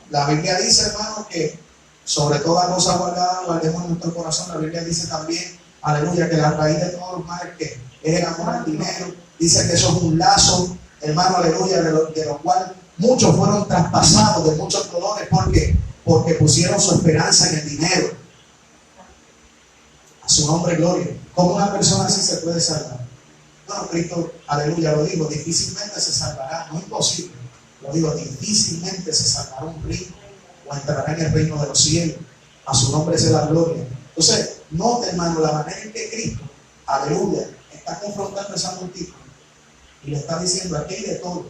La Biblia dice, hermano, que sobre toda cosa guardada, guardemos en nuestro corazón. La Biblia dice también, aleluya, que la raíz de todos los males que es el amor al dinero. Dice que eso es un lazo, hermano, aleluya, de lo cual muchos fueron traspasados de muchos dolores. ¿Por qué? Porque pusieron su esperanza en el dinero. A su nombre, gloria. ¿Cómo una persona así se puede salvar? Bueno, Cristo, aleluya, lo digo, difícilmente se salvará, no imposible. Lo digo, difícilmente se salvará un rico o entrará en el reino de los cielos. A su nombre sea la gloria. Entonces, note, hermano, la manera en que Cristo, aleluya, está confrontando a esa multitud y le está diciendo, aquí hay de todo.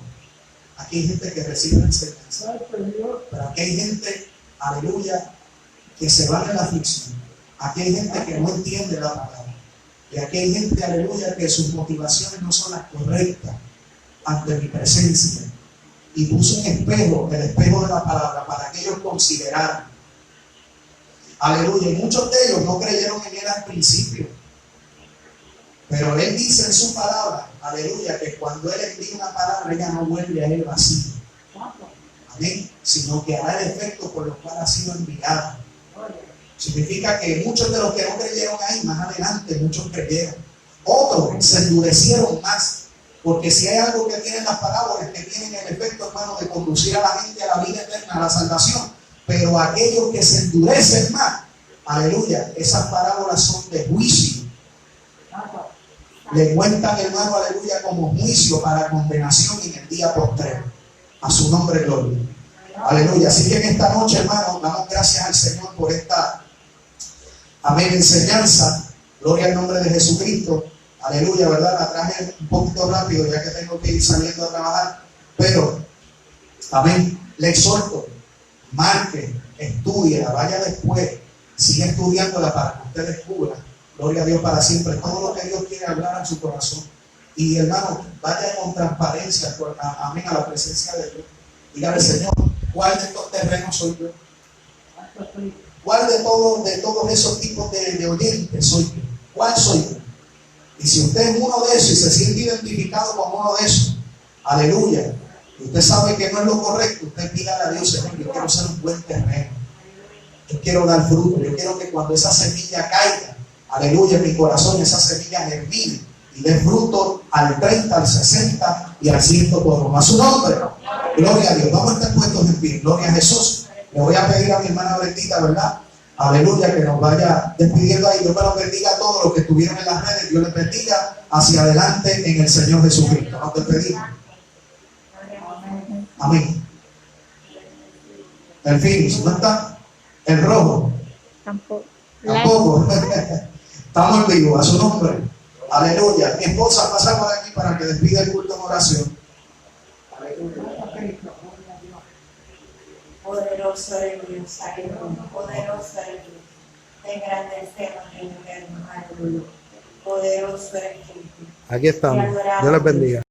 Aquí hay gente que recibe la enseñanza, pero aquí hay gente, aleluya, que se va en la aflicción. Aquí hay gente que no entiende la palabra. Y aquí hay gente, aleluya, que sus motivaciones no son las correctas ante mi presencia. Y puso un espejo, el espejo de la palabra, para que ellos consideraran. Aleluya. Y muchos de ellos no creyeron en él al principio. Pero él dice en su palabra, aleluya, que cuando él envía una palabra, ella no vuelve a él vacío. Amén. Sino que hará el efecto por lo cual ha sido enviada. Significa que muchos de los que no creyeron ahí, más adelante, muchos creyeron. Otros se endurecieron más. Porque si hay algo que tienen las palabras, que tienen el efecto, hermano, de conducir a la gente a la vida eterna, a la salvación. Pero aquellos que se endurecen más, aleluya, esas parábolas son de juicio. Le cuentan, hermano, aleluya, como juicio para condenación en el día postrero. A su nombre, gloria. Aleluya. Así que en esta noche, hermano, damos gracias al Señor por esta, amén, enseñanza. Gloria al nombre de Jesucristo. Aleluya, ¿verdad? La traje un poquito rápido ya que tengo que ir saliendo a trabajar. Pero, amén, le exhorto, marque, estudie, vaya después, siga estudiándola para que usted descubra, gloria a Dios para siempre, todo lo que Dios quiere hablar en su corazón. Y hermano, vaya con transparencia, amén, a la presencia de Dios. Dígale, Señor, ¿cuál de estos terrenos soy yo? ¿Cuál de todos esos tipos de oyentes soy yo? ¿Cuál soy yo? Y si usted es uno de esos y se siente identificado como uno de esos, aleluya, y usted sabe que no es lo correcto, usted pídale a Dios, Señor, yo quiero ser un buen terreno. Yo quiero dar fruto. Yo quiero que cuando esa semilla caiga, aleluya, en mi corazón, esa semilla germine y dé fruto al 30, al 60 y al 100 por uno. A su nombre. Gloria a Dios. Vamos a estar puestos en pie. Gloria a Jesús. Le voy a pedir a mi hermana Bendita, ¿verdad? Aleluya, que nos vaya despidiendo ahí. Dios me los bendiga a todos los que estuvieron en las redes. Dios les bendiga hacia adelante en el Señor Jesucristo. Nos despedimos. Amén. El finish, ¿no está? El rojo. Tampoco. Estamos en vivo, a su nombre. Aleluya. Mi esposa pasa por aquí para que despida el culto en oración. Aleluya. Poderoso eres Dios, aleluya. Poderoso eres Dios. Te engrandecemos en el eterno, aleluya. Poderoso eres Dios. Aquí estamos. Dios les bendiga.